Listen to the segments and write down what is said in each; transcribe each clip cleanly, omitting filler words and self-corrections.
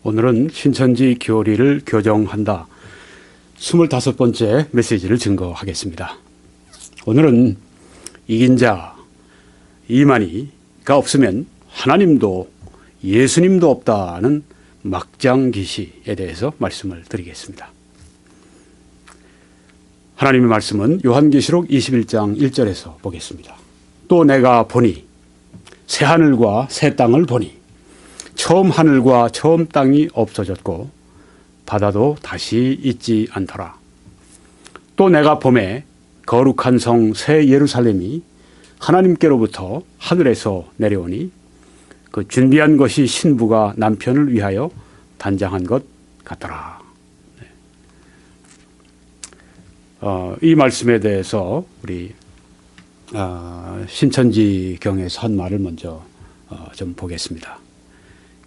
오늘은 신천지 교리를 교정한다 25번째 메시지를 증거하겠습니다. 오늘은 이긴 자 이만희가 없으면 하나님도 예수님도 없다는 막장기시에 대해서 말씀을 드리겠습니다. 하나님의 말씀은 요한계시록 21장 1절에서 보겠습니다. 또 내가 보니 새 하늘과 새 땅을 보니 처음 하늘과 처음 땅이 없어졌고 바다도 다시 있지 않더라. 또 내가 보매 거룩한 성 새 예루살렘이 하나님께로부터 하늘에서 내려오니 그 준비한 것이 신부가 남편을 위하여 단장한 것 같더라. 이 말씀에 대해서 우리 신천지 경에서 한 말을 먼저 좀 보겠습니다.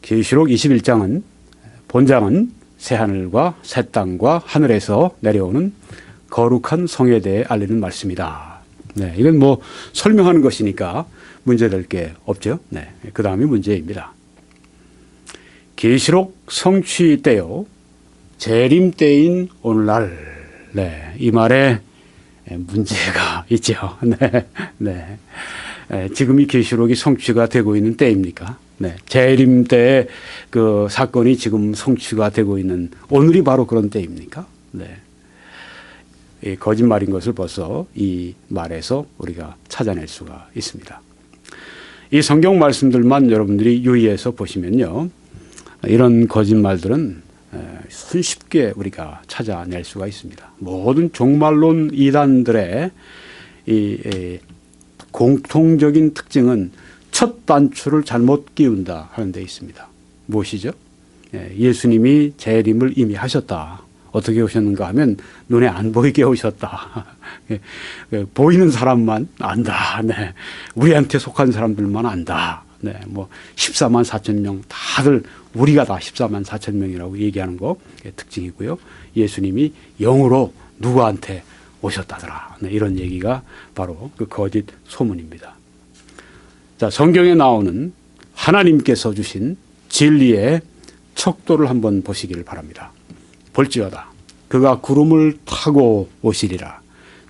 계시록 21장은 본장은 새하늘과 새 땅과 하늘에서 내려오는 거룩한 성에 대해 알리는 말씀이다. 네, 이건 뭐 설명하는 것이니까 문제될 게 없죠. 네, 그 다음이 문제입니다. 계시록 성취 때요, 재림 때인 오늘날, 네, 이 말에 문제가 있죠. 네, 네. 지금 이 계시록이 성취가 되고 있는 때입니까? 네, 재림 때의 그 사건이 지금 성취가 되고 있는 오늘이 바로 그런 때입니까? 네. 이 거짓말인 것을 벌써 이 말에서 우리가 찾아낼 수가 있습니다. 이 성경 말씀들만 여러분들이 유의해서 보시면요, 이런 거짓말들은 손쉽게 우리가 찾아낼 수가 있습니다. 모든 종말론 이단들의 이 공통적인 특징은 첫 단추를 잘못 끼운다 하는 데 있습니다. 무엇이죠? 예수님이 재림을 이미 하셨다. 어떻게 오셨는가 하면 눈에 안 보이게 오셨다. 보이는 사람만 안다. 네. 우리한테 속한 사람들만 안다. 네. 뭐 14만 4천 명 다들 우리가 다 14만 4천 명이라고 얘기하는 거 특징이고요. 예수님이 영으로 누구한테 오셨다더라. 네. 이런 얘기가 바로 그 거짓 소문입니다. 자, 성경에 나오는 하나님께서 주신 진리의 척도를 한번 보시기를 바랍니다. 볼지어다 그가 구름을 타고 오시리라.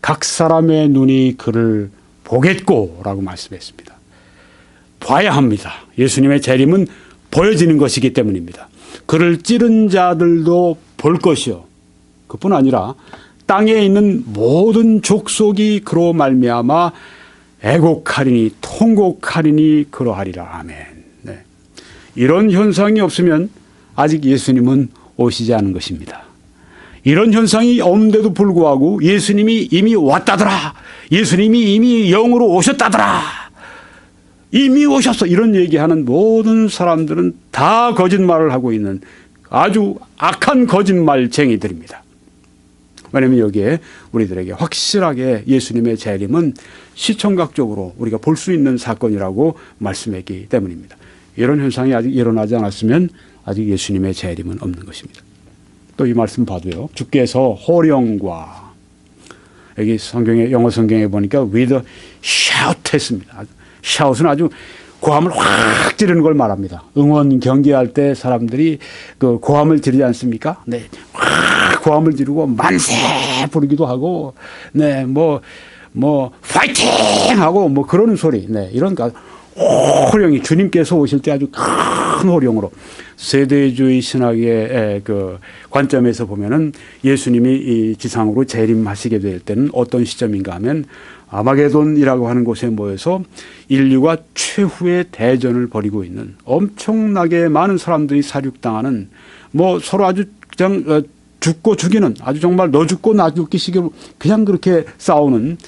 각 사람의 눈이 그를 보겠고 라고 말씀했습니다. 봐야 합니다. 예수님의 재림은 보여지는 것이기 때문입니다. 그를 찌른 자들도 볼 것이요, 그뿐 아니라 땅에 있는 모든 족속이 그로 말미암아 애곡하리니 통곡하리니 그러하리라. 아멘. 네. 이런 현상이 없으면 아직 예수님은 오시지 않은 것입니다. 이런 현상이 없는데도 불구하고 예수님이 이미 왔다더라, 예수님이 이미 영으로 오셨다더라, 이미 오셨어, 이런 얘기하는 모든 사람들은 다 거짓말을 하고 있는 아주 악한 거짓말쟁이들입니다. 왜냐하면 여기에 우리들에게 확실하게 예수님의 재림은 시청각적으로 우리가 볼 수 있는 사건이라고 말씀했기 때문입니다. 이런 현상이 아직 일어나지 않았으면 아직 예수님의 재림은 없는 것입니다. 또 이 말씀 봐도요, 주께서 호령과, 여기 성경에, 영어 성경에 보니까 with a shout 했습니다. shout은 아주 고함을 확 지르는 걸 말합니다. 응원 경기할 때 사람들이 그 고함을 지르지 않습니까? 네, 확 고함을 지르고 만세 부르기도 하고, 네, 뭐 파이팅 하고 뭐 그러는 소리, 네, 이런 호령이 주님께서 오실 때 아주 큰 호령으로, 세대주의 신학의 그 관점에서 보면은 예수님이 이 지상으로 재림하시게 될 때는 어떤 시점인가 하면 아마게돈이라고 하는 곳에 모여서 인류가 최후의 대전을 벌이고 있는, 엄청나게 많은 사람들이 사륙당하는, 뭐 서로 아주 그냥 죽고 죽이는, 아주 정말 너 죽고 나 죽기식으로 그냥 그렇게 싸우는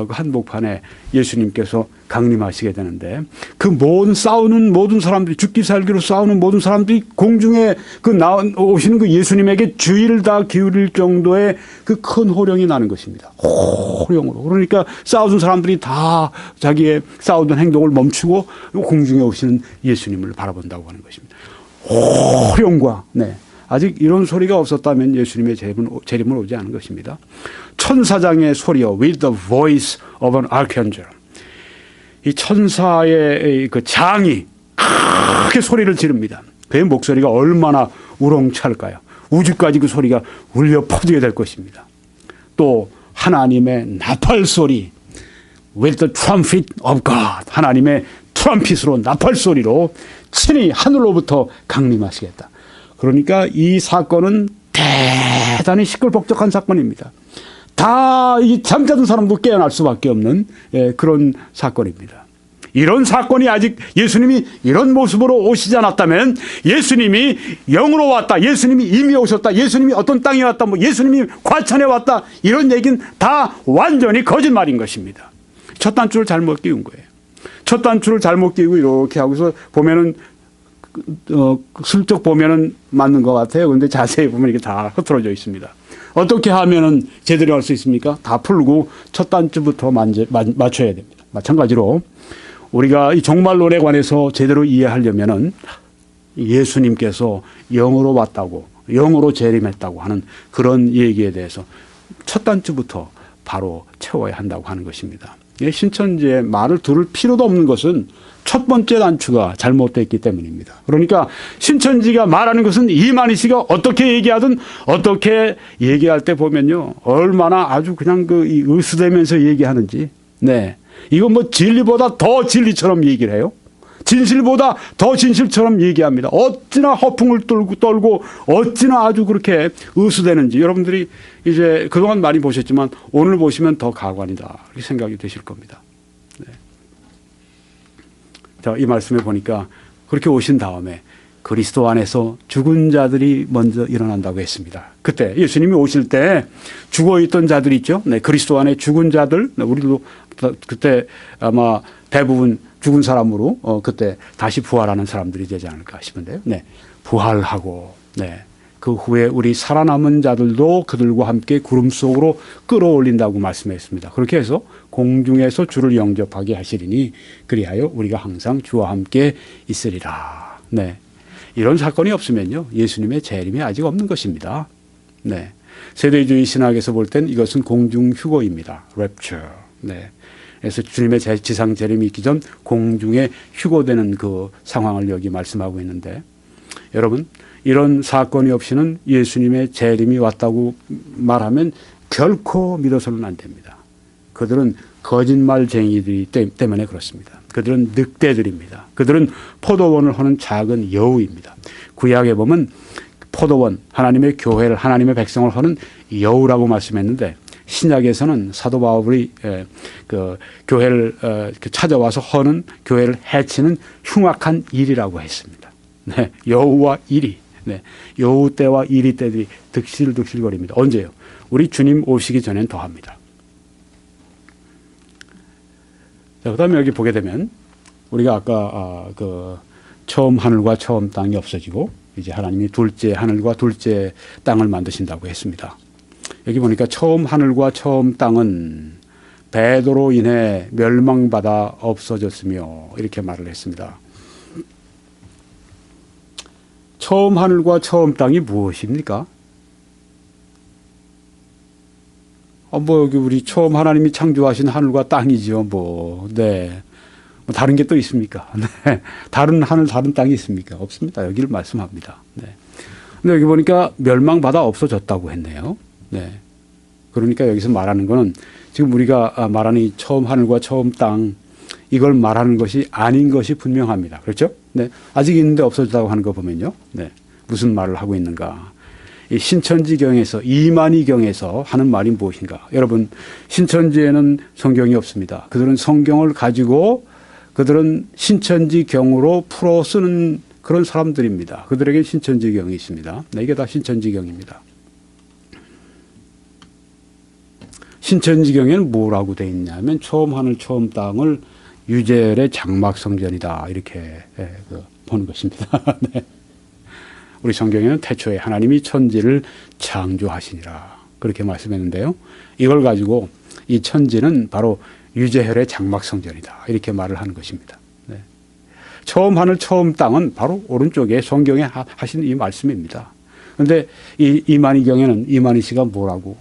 한복판에 예수님께서 강림하시게 되는데, 그 모든 싸우는 모든 사람들이, 죽기 살기로 싸우는 모든 사람들이 공중에 그 오시는 그 예수님에게 주의를 다 기울일 정도의 그 큰 호령이 나는 것입니다. 호령으로. 그러니까 싸우던 사람들이 다 자기의 싸우던 행동을 멈추고 공중에 오시는 예수님을 바라본다고 하는 것입니다. 호령과, 네, 아직 이런 소리가 없었다면 예수님의 재림은 오지 않은 것입니다. 천사장의 소리요, with the voice of an archangel. 이 천사의 그 장이 크게 소리를 지릅니다. 그의 목소리가 얼마나 우렁찰까요? 우주까지 그 소리가 울려 퍼지게 될 것입니다. 또 하나님의 나팔 소리, with the trumpet of God, 하나님의 트럼핏으로 나팔 소리로 친히 하늘로부터 강림하시겠다. 그러니까 이 사건은 대단히 시끌벅적한 사건입니다. 다 이 잠자던 사람도 깨어날 수밖에 없는 그런 사건입니다. 이런 사건이 아직 예수님이 이런 모습으로 오시지 않았다면, 예수님이 영으로 왔다, 예수님이 이미 오셨다, 예수님이 어떤 땅에 왔다, 뭐 예수님이 과천에 왔다, 이런 얘기는 다 완전히 거짓말인 것입니다. 첫 단추를 잘못 끼운 거예요. 첫 단추를 잘못 끼고 이렇게 하고서 보면은 슬쩍 보면은 맞는 것 같아요. 그런데 자세히 보면 이게 다 흐트러져 있습니다. 어떻게 하면은 제대로 할 수 있습니까? 다 풀고 첫 단추부터 맞춰야 됩니다. 마찬가지로 우리가 이 종말론에 관해서 제대로 이해하려면은 예수님께서 영으로 왔다고, 영으로 재림했다고 하는 그런 얘기에 대해서 첫 단추부터 바로 채워야 한다고 하는 것입니다. 신천지의 말을 들을 필요도 없는 것은 첫 번째 단추가 잘못됐기 때문입니다. 그러니까 신천지가 말하는 것은 이만희 씨가 어떻게 얘기하든, 어떻게 얘기할 때 보면요, 얼마나 아주 그냥 이 으스대면서 얘기하는지, 네, 이건 뭐 진리보다 더 진리처럼 얘기를 해요. 진실보다 더 진실처럼 얘기합니다. 어찌나 허풍을 떨고 어찌나 아주 그렇게 으스대는지 여러분들이 이제 그동안 많이 보셨지만 오늘 보시면 더 가관이다, 이렇게 생각이 되실 겁니다. 네. 자, 이 말씀에 보니까 그렇게 오신 다음에 그리스도 안에서 죽은 자들이 먼저 일어난다고 했습니다. 그때 예수님이 오실 때 죽어있던 자들 있죠. 네, 그리스도 안에 죽은 자들, 우리도 그때 아마 대부분 죽은 사람으로 그때 다시 부활하는 사람들이 되지 않을까 싶은데요. 네, 부활하고, 네, 그 후에 우리 살아남은 자들도 그들과 함께 구름 속으로 끌어올린다고 말씀했습니다. 그렇게 해서 공중에서 주를 영접하게 하시리니 그리하여 우리가 항상 주와 함께 있으리라. 네, 이런 사건이 없으면요, 예수님의 재림이 아직 없는 것입니다. 네, 세대주의 신학에서 볼 땐 이것은 공중 휴거입니다. rapture. 네. 그래서 주님의 지상 재림이 있기 전 공중에 휴거되는 그 상황을 여기 말씀하고 있는데, 여러분, 이런 사건이 없이는 예수님의 재림이 왔다고 말하면 결코 믿어서는 안 됩니다. 그들은 거짓말쟁이들이 때문에 그렇습니다. 그들은 늑대들입니다. 그들은 포도원을 하는 작은 여우입니다. 구약에 보면 포도원, 하나님의 교회를, 하나님의 백성을 하는 여우라고 말씀했는데, 신약에서는 사도 바울이 그 교회를 찾아와서 허는, 교회를 해치는 흉악한 일이라고 했습니다. 네, 여우와 이리, 네, 여우 때와 이리 때들이 득실득실거립니다. 언제요? 우리 주님 오시기 전엔 더합니다. 자, 그다음에 여기 보게 되면 우리가 아까 처음 하늘과 처음 땅이 없어지고 이제 하나님이 둘째 하늘과 둘째 땅을 만드신다고 했습니다. 여기 보니까 처음 하늘과 처음 땅은 배도로 인해 멸망받아 없어졌으며 이렇게 말을 했습니다. 처음 하늘과 처음 땅이 무엇입니까? 뭐 여기 우리 처음 하나님이 창조하신 하늘과 땅이죠. 네. 뭐 다른 게 또 있습니까? 네. 다른 하늘, 다른 땅이 있습니까? 없습니다. 여기를 말씀합니다. 네. 근데 여기 보니까 멸망받아 없어졌다고 했네요. 네. 그러니까 여기서 말하는 거는 지금 우리가 말하는 이 처음 하늘과 처음 땅, 이걸 말하는 것이 아닌 것이 분명합니다. 그렇죠? 네. 아직 있는데 없어졌다고 하는 거 보면요. 네. 무슨 말을 하고 있는가? 이 신천지경에서, 이만희경에서 하는 말이 무엇인가? 여러분, 신천지에는 성경이 없습니다. 그들은 성경을 가지고 그들은 신천지경으로 풀어 쓰는 그런 사람들입니다. 그들에게 신천지경이 있습니다. 네, 이게 다 신천지경입니다. 신천지경에는 뭐라고 되어 있냐면 처음 하늘 처음 땅을 유재열의 장막성전이다, 이렇게 보는 것입니다. 네. 우리 성경에는 태초에 하나님이 천지를 창조하시니라, 그렇게 말씀했는데요. 이걸 가지고 이 천지는 바로 유재열의 장막성전이다, 이렇게 말을 하는 것입니다. 네. 처음 하늘 처음 땅은 바로 오른쪽에 성경에 하신 이 말씀입니다. 그런데 이 이만희경에는 이만희 씨가 뭐라고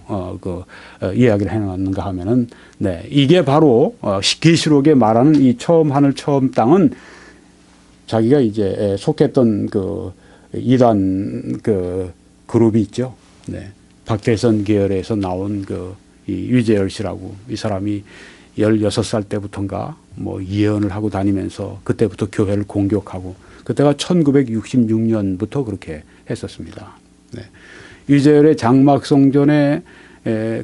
이야기를 해놨는가 하면은, 네, 이게 바로 계시록에 말하는 이 처음 하늘 처음 땅은 자기가 이제 속했던 이단 그 그룹이 있죠. 네. 박대선 계열에서 나온 이 유재열 씨라고 이 사람이 16살 때부터인가 뭐 예언을 하고 다니면서 그때부터 교회를 공격하고 그때가 1966년부터 그렇게 했었습니다. 네. 유재열의 장막성전에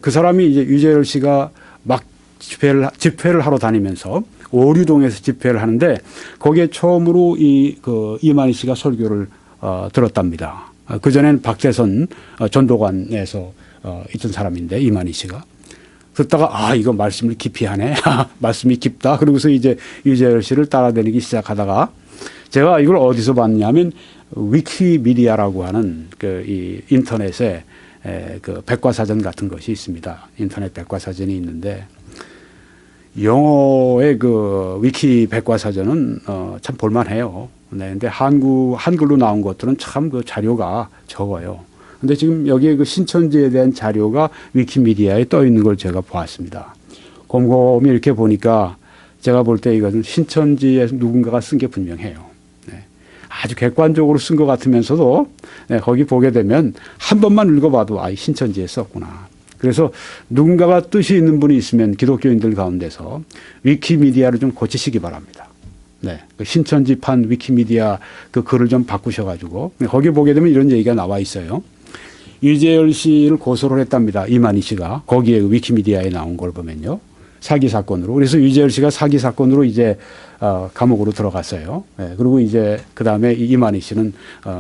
그 사람이 이제 유재열 씨가 막 집회를 하러 다니면서 오류동에서 집회를 하는데 거기에 처음으로 이만희 씨가 설교를 들었답니다. 그전에는 박대선 전도관에서 있던 사람인데 이만희 씨가. 듣다가 이거 말씀을 깊이 하네. 말씀이 깊다. 그러고서 이제 유재열 씨를 따라다니기 시작하다가 제가 이걸 어디서 봤냐면 위키미디아라고 하는 이 인터넷에 그 백과사전 같은 것이 있습니다. 인터넷 백과사전이 있는데 영어의 그 위키 백과사전은 참 볼만해요. 네, 근데 한글로 나온 것들은 참 그 자료가 적어요. 근데 지금 여기에 그 신천지에 대한 자료가 위키미디아에 떠 있는 걸 제가 보았습니다. 곰곰이 이렇게 보니까 제가 볼 때 이것은 신천지에서 누군가가 쓴 게 분명해요. 네. 아주 객관적으로 쓴 것 같으면서도 네, 거기 보게 되면 한 번만 읽어봐도 신천지에 썼구나. 그래서 누군가가 뜻이 있는 분이 있으면 기독교인들 가운데서 위키미디아를 좀 고치시기 바랍니다. 네. 그 신천지판 위키미디아 그 글을 좀 바꾸셔가지고 거기 보게 되면 이런 얘기가 나와 있어요. 유재열 씨를 고소를 했답니다. 이만희 씨가. 거기에 위키미디아에 나온 걸 보면요. 사기 사건으로. 그래서 유재열 씨가 사기 사건으로 이제 감옥으로 들어갔어요. 네. 그리고 이제 그 다음에 이만희 씨는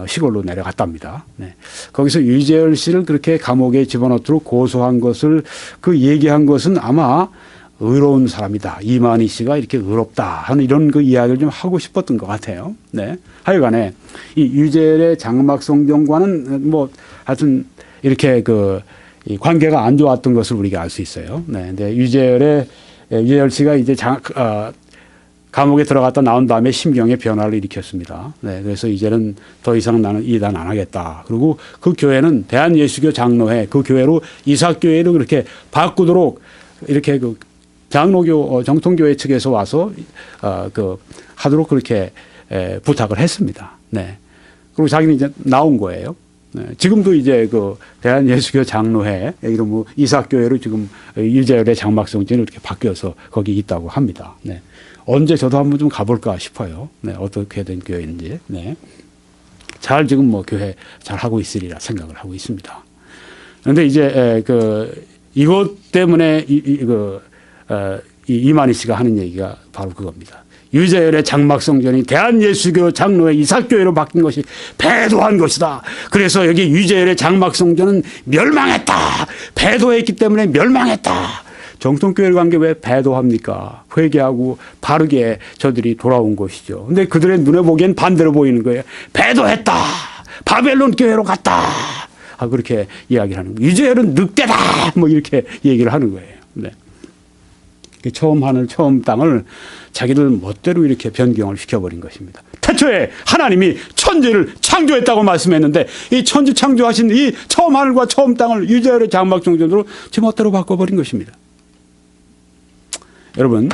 시골로 내려갔답니다. 네. 거기서 유재열 씨를 그렇게 감옥에 집어넣도록 고소한 것을 얘기한 것은 아마 의로운 사람이다. 이만희 씨가 이렇게 의롭다 하는 이런 그 이야기를 좀 하고 싶었던 것 같아요. 네. 하여간에 이 유재열의 장막성전과는 뭐 하여튼 이렇게 이 관계가 안 좋았던 것을 우리가 알 수 있어요. 네. 근데 유재열 씨가 이제 감옥에 들어갔다 나온 다음에 심경의 변화를 일으켰습니다. 네. 그래서 이제는 더 이상 나는 이단 안 하겠다. 그리고 그 교회는 대한예수교 장로회 그 교회로 이삭교회로 그렇게 바꾸도록 이렇게 장로교 정통교회 측에서 와서 하도록 그렇게 부탁을 했습니다. 네. 그리고 자기는 이제 나온 거예요. 네. 지금도 이제 대한예수교 장로회 이런 이삭교회로 지금 유재열의 장막성전이 이렇게 바뀌어서 거기 있다고 합니다. 네. 언제 저도 한번 좀 가볼까 싶어요. 네. 어떻게 된 교회인지. 네. 잘 지금 교회 잘 하고 있으리라 생각을 하고 있습니다. 그런데 이제 이것 때문에 이만희 씨가 하는 얘기가 바로 그겁니다. 유재열의 장막성전이 대한예수교 장로회 이삭교회로 바뀐 것이 배도한 것이다. 그래서 여기 유재열의 장막성전은 멸망했다. 배도했기 때문에 멸망했다. 정통교회를 간 게 왜 배도합니까? 회개하고 바르게 저들이 돌아온 것이죠. 근데 그들의 눈에 보기엔 반대로 보이는 거예요. 배도했다. 바벨론 교회로 갔다. 그렇게 이야기를 하는 거예요. 유재열은 늑대다. 뭐 이렇게 얘기를 하는 거예요. 네. 처음 하늘 처음 땅을 자기들 멋대로 이렇게 변경을 시켜버린 것입니다. 태초에 하나님이 천지를 창조했다고 말씀했는데 이 천지 창조하신 이 처음 하늘과 처음 땅을 유재열의 장막성전으로 제 멋대로 바꿔버린 것입니다. 여러분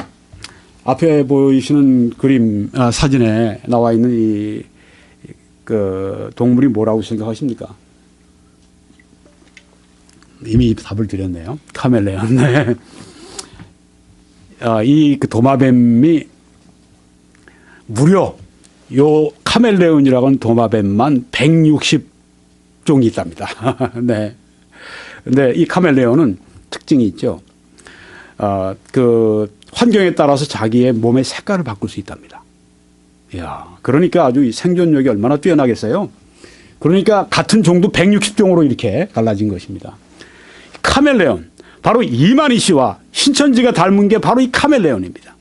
앞에 보이시는 그림 사진에 나와 있는 동물이 뭐라고 생각하십니까? 이미 답을 드렸네요. 카멜레온. 네. 이 도마뱀이 무려 요 카멜레온이라고 하는 도마뱀만 160종이 있답니다. 네. 근데 이 카멜레온은 특징이 있죠. 환경에 따라서 자기의 몸의 색깔을 바꿀 수 있답니다. 이야, 그러니까 아주 생존력이 얼마나 뛰어나겠어요. 그러니까 같은 종도 160종으로 이렇게 갈라진 것입니다. 카멜레온. 바로 이만희 씨와 신천지가 닮은 게 바로 이 카멜레온입니다.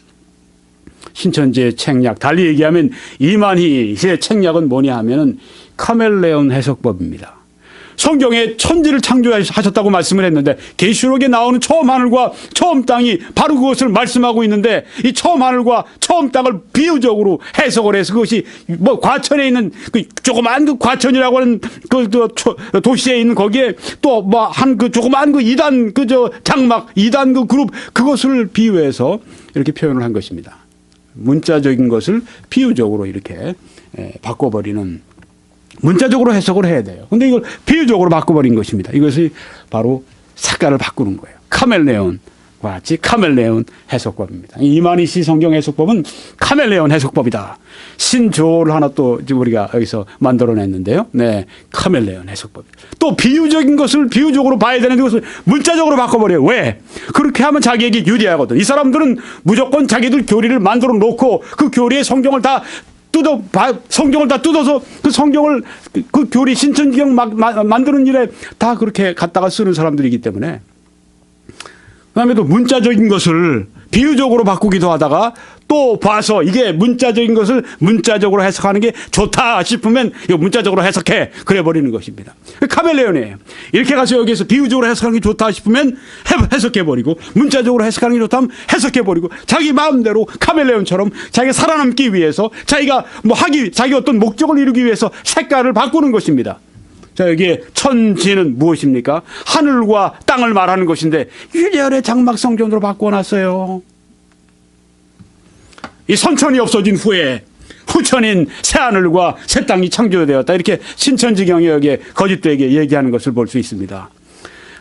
신천지의 책략, 달리 얘기하면 이만희 씨의 책략은 뭐냐 하면은 카멜레온 해석법입니다. 성경에 천지를 창조하셨다고 말씀을 했는데 계시록에 나오는 처음 하늘과 처음 땅이 바로 그것을 말씀하고 있는데 이 처음 하늘과 처음 땅을 비유적으로 해석을 해서 그것이 과천에 있는 조그만 과천이라고 하는 도시에 있는 거기에 또 조그만 이단 장막 이단 그룹 그것을 비유해서 이렇게 표현을 한 것입니다. 문자적인 것을 비유적으로 이렇게 바꿔버리는 문자적으로 해석을 해야 돼요. 근데 이걸 비유적으로 바꿔버린 것입니다. 이것이 바로 색깔을 바꾸는 거예요. 카멜레온과 같이 카멜레온 해석법입니다. 이만희 씨 성경 해석법은 카멜레온 해석법이다. 신조어를 하나 또 우리가 여기서 만들어냈는데요. 네, 카멜레온 해석법. 또 비유적인 것을 비유적으로 봐야 되는데 그것을 문자적으로 바꿔버려요. 왜? 그렇게 하면 자기에게 유리하거든. 이 사람들은 무조건 자기들 교리를 만들어 놓고 그 교리의 성경을 다 뜯어서 그 성경을 그 교리 신천지경 만드는 일에 다 그렇게 갖다가 쓰는 사람들이기 때문에 그다음에 또 문자적인 것을 비유적으로 바꾸기도 하다가 또 봐서 이게 문자적인 것을 문자적으로 해석하는 게 좋다 싶으면 이거 문자적으로 해석해 그래 버리는 것입니다. 카멜레온이에요. 이렇게 가서 여기서 비유적으로 해석하는 게 좋다 싶으면 해석해 버리고 문자적으로 해석하는 게 좋다면 해석해 버리고 자기 마음대로 카멜레온처럼 자기가 살아남기 위해서 자기가 자기 어떤 목적을 이루기 위해서 색깔을 바꾸는 것입니다. 자, 여기에 천지는 무엇입니까? 하늘과 땅을 말하는 것인데 유리열의 장막 성전으로 바꿔놨어요. 이 선천이 없어진 후에 후천인 새하늘과 새 땅이 창조되었다. 이렇게 신천지경이 여기에 거짓되게 얘기하는 것을 볼 수 있습니다.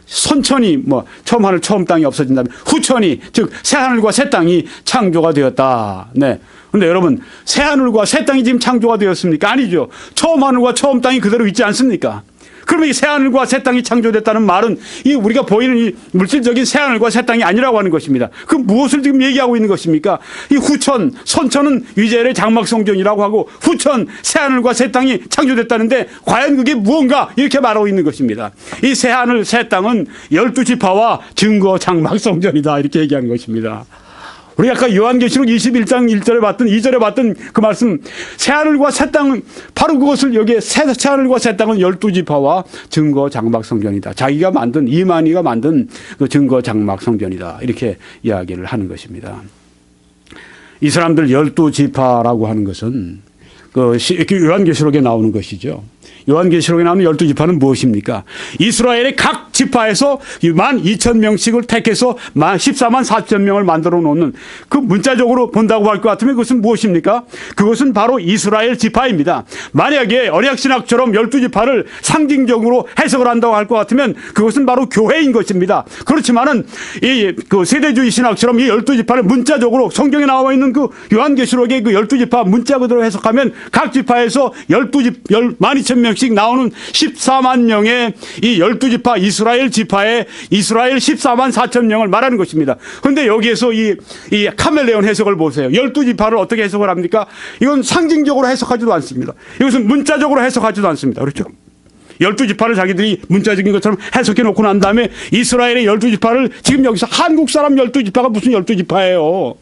선천이 처음 하늘 처음 땅이 없어진다면 후천이 즉 새하늘과 새 땅이 창조가 되었다. 네. 근데 여러분 새하늘과 새 땅이 지금 창조가 되었습니까? 아니죠. 처음 하늘과 처음 땅이 그대로 있지 않습니까? 그러면 이 새하늘과 새 땅이 창조됐다는 말은 이 우리가 보이는 이 물질적인 새하늘과 새 땅이 아니라고 하는 것입니다. 그 무엇을 지금 얘기하고 있는 것입니까? 이 후천, 선천은 위젤의 장막성전이라고 하고 후천, 새하늘과 새 땅이 창조됐다는데 과연 그게 무언가 이렇게 말하고 있는 것입니다. 이 새하늘, 새 땅은 12지파와 증거 장막성전이다 이렇게 얘기하는 것입니다. 우리 아까 요한계시록 21장 1절에 봤던 2절에 봤던 그 말씀 새하늘과 새 땅은 바로 그것을 여기에 새하늘과 새 땅은 12지파와 증거 장막 성전이다. 자기가 만든 이만희가 만든 그 증거 장막 성전이다. 이렇게 이야기를 하는 것입니다. 이 사람들 12지파라고 하는 것은 그 요한계시록에 나오는 것이죠. 요한계시록에 나오는 12지파는 무엇입니까? 이스라엘의 각 지파에서 12,000명씩을 택해서 14만 4천 명을 만들어 놓는 그 문자적으로 본다고 할 것 같으면 그것은 무엇입니까? 그것은 바로 이스라엘 지파입니다. 만약에 언약신학처럼 12지파를 상징적으로 해석을 한다고 할 것 같으면 그것은 바로 교회인 것입니다. 그렇지만은 그 세대주의 신학처럼 이 12지파를 문자적으로 성경에 나와 있는 그 요한계시록의 그 12지파 문자 그대로 해석하면 각 지파에서 12,000명씩 나오는 14만 명의 이 12지파 이스라엘 지파의 이스라엘 14만 4천 명을 말하는 것입니다. 그런데 여기에서 이 카멜레온 해석을 보세요. 12지파를 어떻게 해석을 합니까? 이건 상징적으로 해석하지도 않습니다. 이것은 문자적으로 해석하지도 않습니다. 그렇죠? 12지파를 자기들이 문자적인 것처럼 해석해 놓고 난 다음에 이스라엘의 12지파를 지금 여기서 한국 사람 12지파가 무슨 12지파예요?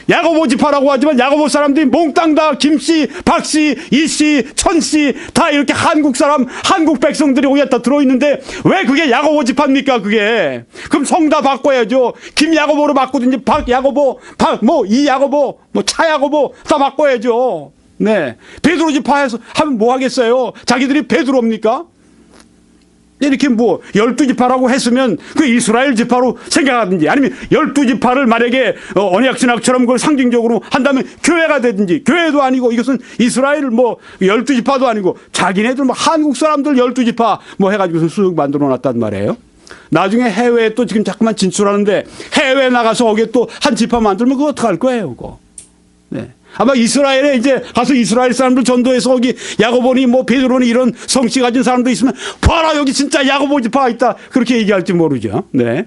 야고보 지파라고 하지만 야고보 사람들이 몽땅 다 김씨, 박씨, 이씨, 천씨 다 이렇게 한국 사람, 한국 백성들이 거기에 다 들어있는데 왜 그게 야고보 지파입니까 그게? 그럼 성 다 바꿔야죠. 김야고보로 바꾸든지 박야고보, 이야고보, 차야고보 다 바꿔야죠. 네. 베드로 지파에서 하면 뭐 하겠어요? 자기들이 베드로입니까? 이렇게 12지파라고 했으면 그 이스라엘 지파로 생각하든지 아니면 12지파를 만약에 언약신학처럼 그걸 상징적으로 한다면 교회가 되든지 교회도 아니고 이것은 이스라엘 12지파도 아니고 자기네들 한국 사람들 12지파 해가지고 쑥 만들어 놨단 말이에요. 나중에 해외에 또 지금 자꾸만 진출하는데 해외에 나가서 거기에 또 한 지파 만들면 그거 어떡할 거예요, 그거. 네. 아마 이스라엘에 이제 가서 이스라엘 사람들 전도해서 거기 야고보니 베드로니 이런 성씨 가진 사람도 있으면 봐라 여기 진짜 야고보 지파가 있다 그렇게 얘기할지 모르죠. 네.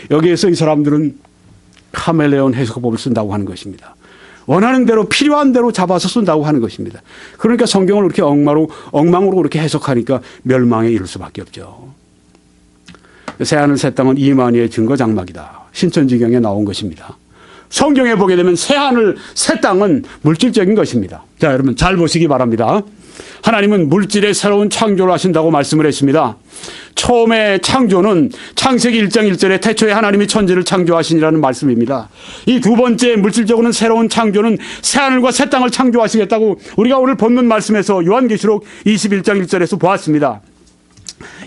여기에서 이 사람들은 카멜레온 해석법을 쓴다고 하는 것입니다. 원하는 대로 필요한 대로 잡아서 쓴다고 하는 것입니다. 그러니까 성경을 그렇게 엉망으로 그렇게 해석하니까 멸망에 이를 수밖에 없죠. 새하늘 새 땅은 이만희의 증거 장막이다. 신천지경에 나온 것입니다. 성경에 보게 되면 새하늘, 새 땅은 물질적인 것입니다. 자, 여러분 잘 보시기 바랍니다. 하나님은 물질의 새로운 창조를 하신다고 말씀을 했습니다. 처음에 창조는 창세기 1장 1절에 태초에 하나님이 천지를 창조하시니라는 말씀입니다. 이 두 번째 물질적으로는 새로운 창조는 새하늘과 새 땅을 창조하시겠다고 우리가 오늘 본문 말씀에서 요한계시록 21장 1절에서 보았습니다.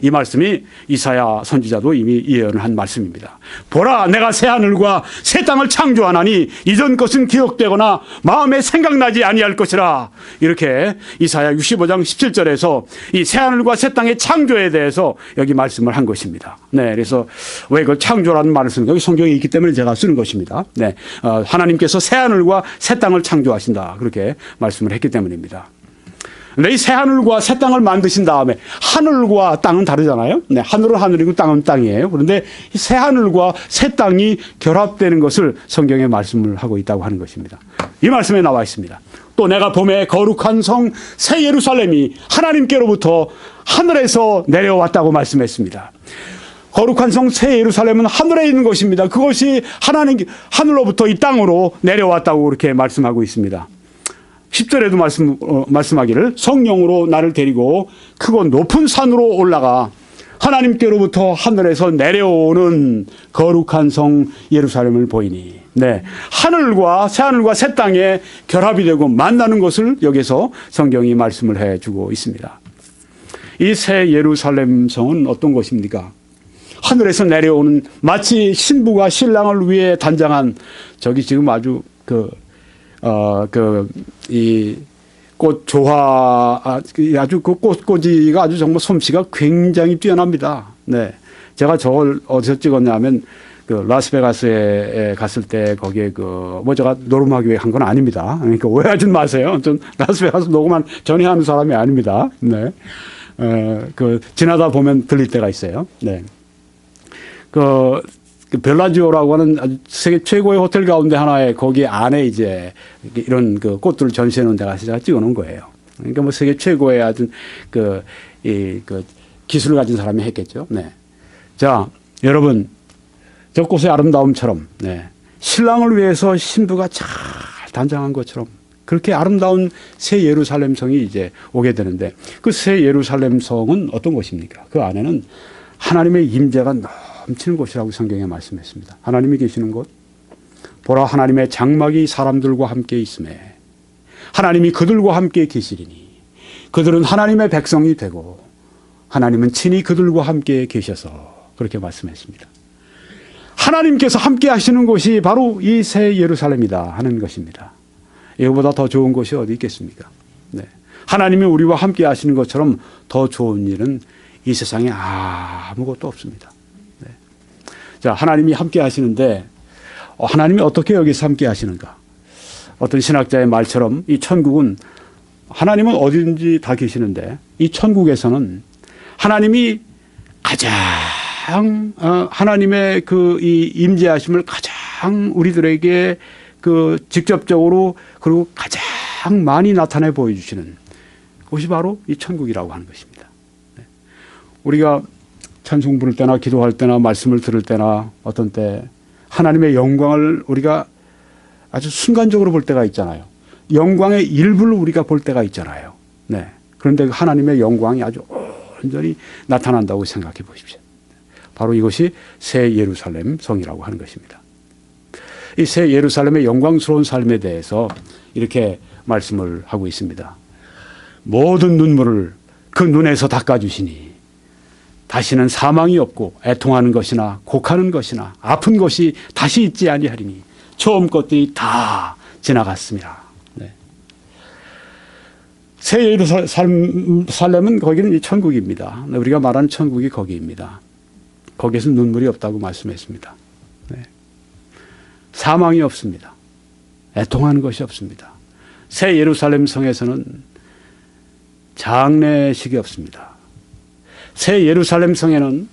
이 말씀이 이사야 선지자도 이미 예언을 한 말씀입니다. 보라, 내가 새 하늘과 새 땅을 창조하나니 이전 것은 기억되거나 마음에 생각나지 아니할 것이라. 이렇게 이사야 65장 17절에서 이 새 하늘과 새 땅의 창조에 대해서 여기 말씀을 한 것입니다. 네, 그래서 왜 그 창조라는 말을 쓰는 여기 성경에 있기 때문에 제가 쓰는 것입니다. 네, 하나님께서 새 하늘과 새 땅을 창조하신다, 그렇게 말씀을 했기 때문입니다. 근데 이 새 하늘과 새 땅을 만드신 다음에, 하늘과 땅은 다르잖아요. 네, 하늘은 하늘이고 땅은 땅이에요. 그런데 이 새 하늘과 새 땅이 결합되는 것을 성경에 말씀을 하고 있다고 하는 것입니다. 이 말씀에 나와 있습니다. 또 내가 봄에 거룩한 성 새 예루살렘이 하나님께로부터 하늘에서 내려왔다고 말씀했습니다. 거룩한 성 새 예루살렘은 하늘에 있는 것입니다. 그것이 하늘로부터 이 땅으로 내려왔다고 그렇게 말씀하고 있습니다. 10절에도 말씀하기를 성령으로 나를 데리고 크고 높은 산으로 올라가 하나님께로부터 하늘에서 내려오는 거룩한 성 예루살렘을 보이니. 네, 하늘과 새 땅에 결합이 되고 만나는 것을 여기서 성경이 말씀을 해주고 있습니다. 이 새 예루살렘 성은 어떤 것입니까? 하늘에서 내려오는, 마치 신부가 신랑을 위해 단장한, 저기 지금 아주 이 꽃 조화, 아주 그 꽃꽂이가 아주 정말 솜씨가 굉장히 뛰어납니다. 네. 제가 저걸 어디서 찍었냐면, 라스베가스에 갔을 때 거기에 제가 녹음하기 위해 한 건 아닙니다. 그러니까 오해하지 마세요. 전 라스베가스 녹음한 전혀 하는 사람이 아닙니다. 네. 지나다 보면 들릴 때가 있어요. 네. 벨라지오라고 하는 아주 세계 최고의 호텔 가운데 하나에 거기 안에 이제 이런 꽃들을 전시해 놓은 데가 제가 찍어 놓은 거예요. 그러니까 뭐 세계 최고의 아주 기술을 가진 사람이 했겠죠. 네. 자, 여러분, 저 꽃의 아름다움처럼, 네, 신랑을 위해서 신부가 잘 단장한 것처럼 그렇게 아름다운 새 예루살렘 성이 이제 오게 되는데, 그 새 예루살렘 성은 어떤 것입니까? 그 안에는 하나님의 임재가 넘치는 곳이라고 성경에 말씀했습니다. 하나님이 계시는 곳. 보라, 하나님의 장막이 사람들과 함께 있음에 하나님이 그들과 함께 계시리니 그들은 하나님의 백성이 되고 하나님은 친히 그들과 함께 계셔서, 그렇게 말씀했습니다. 하나님께서 함께 하시는 곳이 바로 이 새 예루살렘이다 하는 것입니다. 이거보다 더 좋은 곳이 어디 있겠습니까? 네. 하나님이 우리와 함께 하시는 것처럼 더 좋은 일은 이 세상에 아무것도 없습니다. 네. 자, 하나님이 함께 하시는데 하나님이 어떻게 여기서 함께 하시는가? 어떤 신학자의 말처럼 이 천국은, 하나님은 어디든지 다 계시는데 이 천국에서는 하나님이 가장 하나님의 이 임재하심을 가장 우리들에게 직접적으로 그리고 가장 많이 나타내 보여주시는 곳이 바로 이 천국이라고 하는 것입니다. 네. 우리가 찬송 부를 때나 기도할 때나 말씀을 들을 때나 어떤 때 하나님의 영광을 우리가 아주 순간적으로 볼 때가 있잖아요. 영광의 일부를 우리가 볼 때가 있잖아요. 네. 그런데 하나님의 영광이 아주 온전히 나타난다고 생각해 보십시오. 바로 이것이 새 예루살렘 성이라고 하는 것입니다. 이 새 예루살렘의 영광스러운 삶에 대해서 이렇게 말씀을 하고 있습니다. 모든 눈물을 그 눈에서 닦아주시니 다시는 사망이 없고 애통하는 것이나 곡하는 것이나 아픈 것이 다시 있지 아니하리니 처음 것들이 다 지나갔습니다. 네. 새 예루살렘은 거기는 천국입니다. 우리가 말하는 천국이 거기입니다. 거기에서 눈물이 없다고 말씀했습니다. 네. 사망이 없습니다. 애통하는 것이 없습니다. 새 예루살렘 성에서는 장례식이 없습니다. 새 예루살렘 성에는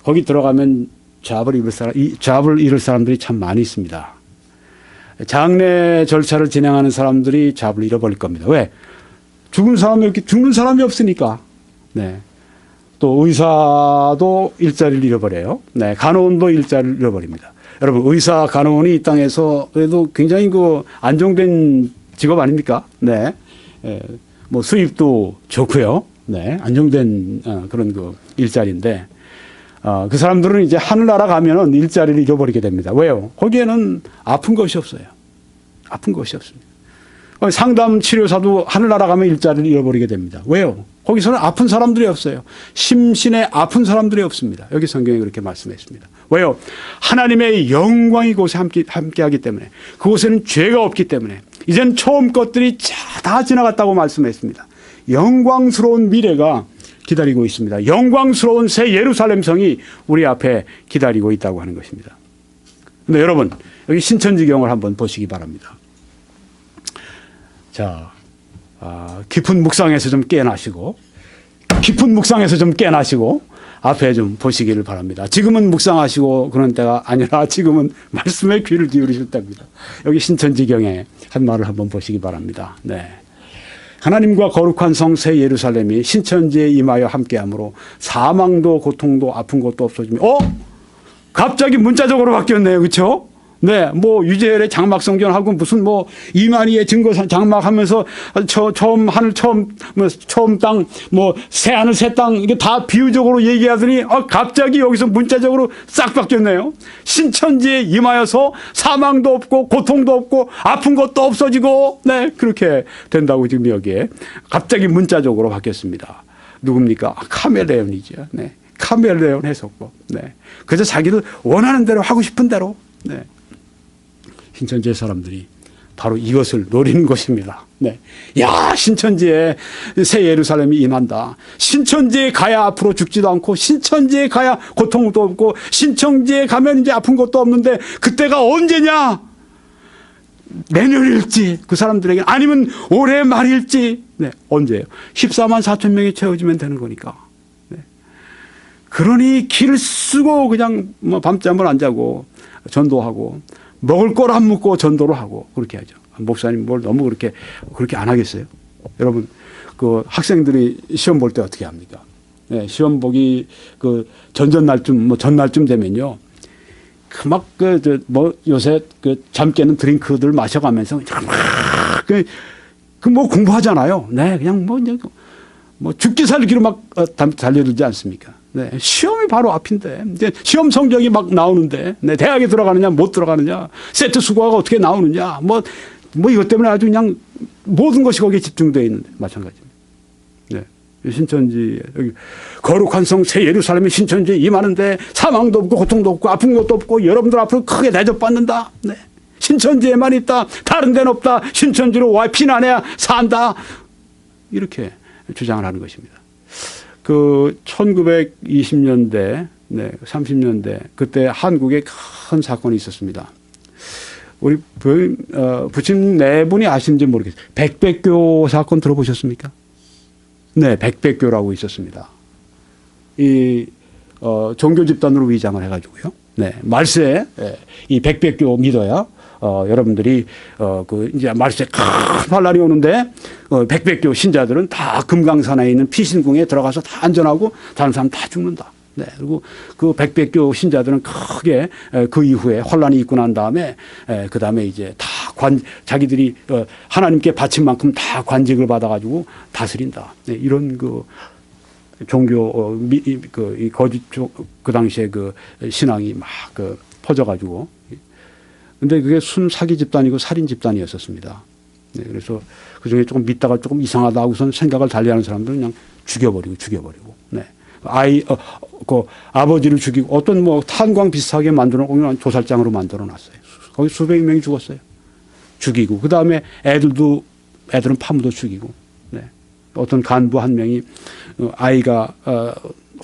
거기 들어가면 잡을 잃을 사람들이 참 많이 있습니다. 장례 절차를 진행하는 사람들이 잡을 잃어버릴 겁니다. 왜? 죽는 사람이 없으니까. 네. 또 의사도 일자리를 잃어버려요. 네. 간호원도 일자리를 잃어버립니다. 여러분, 의사, 간호원이 이 땅에서 그래도 굉장히 안정된 직업 아닙니까? 네. 뭐 수입도 좋고요. 네. 안정된 그런 일자리인데, 그 사람들은 이제 하늘나라 가면은 일자리를 잃어버리게 됩니다. 왜요? 거기에는 아픈 것이 없어요. 아픈 것이 없습니다. 상담 치료사도 하늘나라 가면 일자리를 잃어버리게 됩니다. 왜요? 거기서는 아픈 사람들이 없어요. 심신에 아픈 사람들이 없습니다. 여기 성경에 그렇게 말씀했습니다. 왜요? 하나님의 영광이 그곳에 함께하기 때문에, 그곳에는 죄가 없기 때문에, 이젠 처음 것들이 다 지나갔다고 말씀했습니다. 영광스러운 미래가 기다리고 있습니다. 영광스러운 새 예루살렘 성이 우리 앞에 기다리고 있다고 하는 것입니다. 근데 여러분, 여기 신천지경을 한번 보시기 바랍니다. 자, 깊은 묵상에서 좀 깨어나시고, 앞에 좀 보시기를 바랍니다. 지금은 묵상하시고 그런 때가 아니라 지금은 말씀에 귀를 기울이실 때입니다. 여기 신천지경에 한 말을 한번 보시기 바랍니다. 네. 하나님과 거룩한 성 새 예루살렘이 신천지에 임하여 함께함으로 사망도 고통도 아픈 것도 없어지며, 갑자기 문자적으로 바뀌었네요. 그렇죠? 네, 뭐 유재열의 장막 성전하고 무슨 뭐 이만희의 증거 장막하면서 처음 하늘 처음 땅 뭐 새 하늘 새 땅 이게 다 비유적으로 얘기하더니 갑자기 여기서 문자적으로 싹 바뀌었네요. 신천지에 임하여서 사망도 없고 고통도 없고 아픈 것도 없어지고, 네, 그렇게 된다고 지금 여기에 갑자기 문자적으로 바뀌었습니다. 누굽니까? 카멜레온이죠. 네, 카멜레온 해석법. 네, 그래서 자기들 원하는 대로 하고 싶은 대로. 네. 신천지의 사람들이 바로 이것을 노리는 것입니다. 네. 야, 신천지에 새 예루살렘이 임한다. 신천지에 가야 앞으로 죽지도 않고, 신천지에 가야 고통도 없고, 신천지에 가면 이제 아픈 것도 없는데, 그때가 언제냐? 내년일지, 그 사람들에게, 아니면 올해 말일지, 네, 언제예요? 14만 4천 명이 채워지면 되는 거니까. 네. 그러니 길을 쓰고 그냥 뭐 밤잠을 안 자고 전도하고, 먹을 걸 안 먹고 전도를 하고 그렇게 하죠. 목사님 뭘 너무 그렇게 안 하겠어요? 여러분, 그 학생들이 시험 볼 때 어떻게 합니까? 네, 시험 보기 그 전날쯤 되면요. 요새 잠 깨는 드링크들 마셔가면서 뭐 공부하잖아요. 네, 그냥 뭐 죽기 살기로 막 달려들지 않습니까? 네, 시험이 바로 앞인데, 이제 시험 성적이 막 나오는데, 네, 대학에 들어가느냐, 못 들어가느냐, 세트 수고가 어떻게 나오느냐, 뭐 이것 때문에 아주 그냥 모든 것이 거기에 집중되어 있는데, 마찬가지입니다. 네, 신천지, 여기 거룩한 성 새 예루살렘이 신천지에 임하는데, 사망도 없고, 고통도 없고, 아픈 것도 없고, 여러분들 앞으로 크게 대접받는다. 네, 신천지에만 있다. 다른 데는 없다. 신천지로 와 피난해야 산다. 이렇게 주장을 하는 것입니다. 그 1920년대, 네, 30년대 그때 한국에 큰 사건이 있었습니다. 우리 부친 네 분이 아시는지 모르겠어요. 백백교 사건 들어보셨습니까? 네, 백백교라고 있었습니다. 이 종교 집단으로 위장을 해가지고요. 네, 말세에 이 백백교 믿어야 여러분들이 이제 말세 큰 환란이 오는데 백백교 신자들은 다 금강산에 있는 피신궁에 들어가서 다 안전하고 다른 사람 다 죽는다. 네, 그리고 그 백백교 신자들은 크게 그 이후에 환란이 있고 난 다음에 그 다음에 이제 다 자기들이 하나님께 바친 만큼 다 관직을 받아가지고 다스린다. 네, 이런 그 종교 이 거짓 그 당시에 그 신앙이 막 퍼져가지고. 근데 그게 순 사기 집단이고 살인 집단이었었습니다. 네, 그래서 그 중에 조금 믿다가 조금 이상하다 하고선 생각을 달리하는 사람들은 그냥 죽여버리고. 네. 아버지를 죽이고 어떤 뭐 탄광 비슷하게 만들어 놓은 조살장으로 만들어 놨어요. 거기 수백 명이 죽었어요. 죽이고. 그 다음에 애들은 파묻어 죽이고. 네. 어떤 간부 한 명이 아이가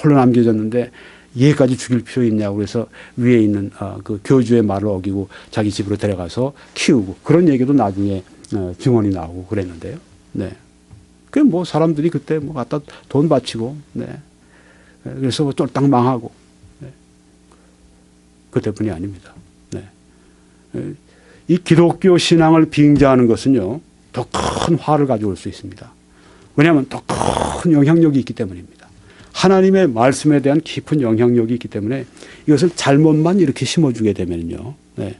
홀로 남겨졌는데 얘까지 죽일 필요 있냐고 그래서 위에 있는 그 교주의 말을 어기고 자기 집으로 데려가서 키우고 그런 얘기도 나중에 증언이 나오고 그랬는데요. 네. 그 뭐 사람들이 그때 뭐 갖다 돈 바치고, 네. 그래서 뭐 쫄딱 망하고, 네. 그때뿐이 아닙니다. 네. 이 기독교 신앙을 빙자하는 것은요, 더 큰 화를 가져올 수 있습니다. 왜냐하면 더 큰 영향력이 있기 때문입니다. 하나님의 말씀에 대한 깊은 영향력이 있기 때문에 이것을 잘못만 이렇게 심어주게 되면요, 네.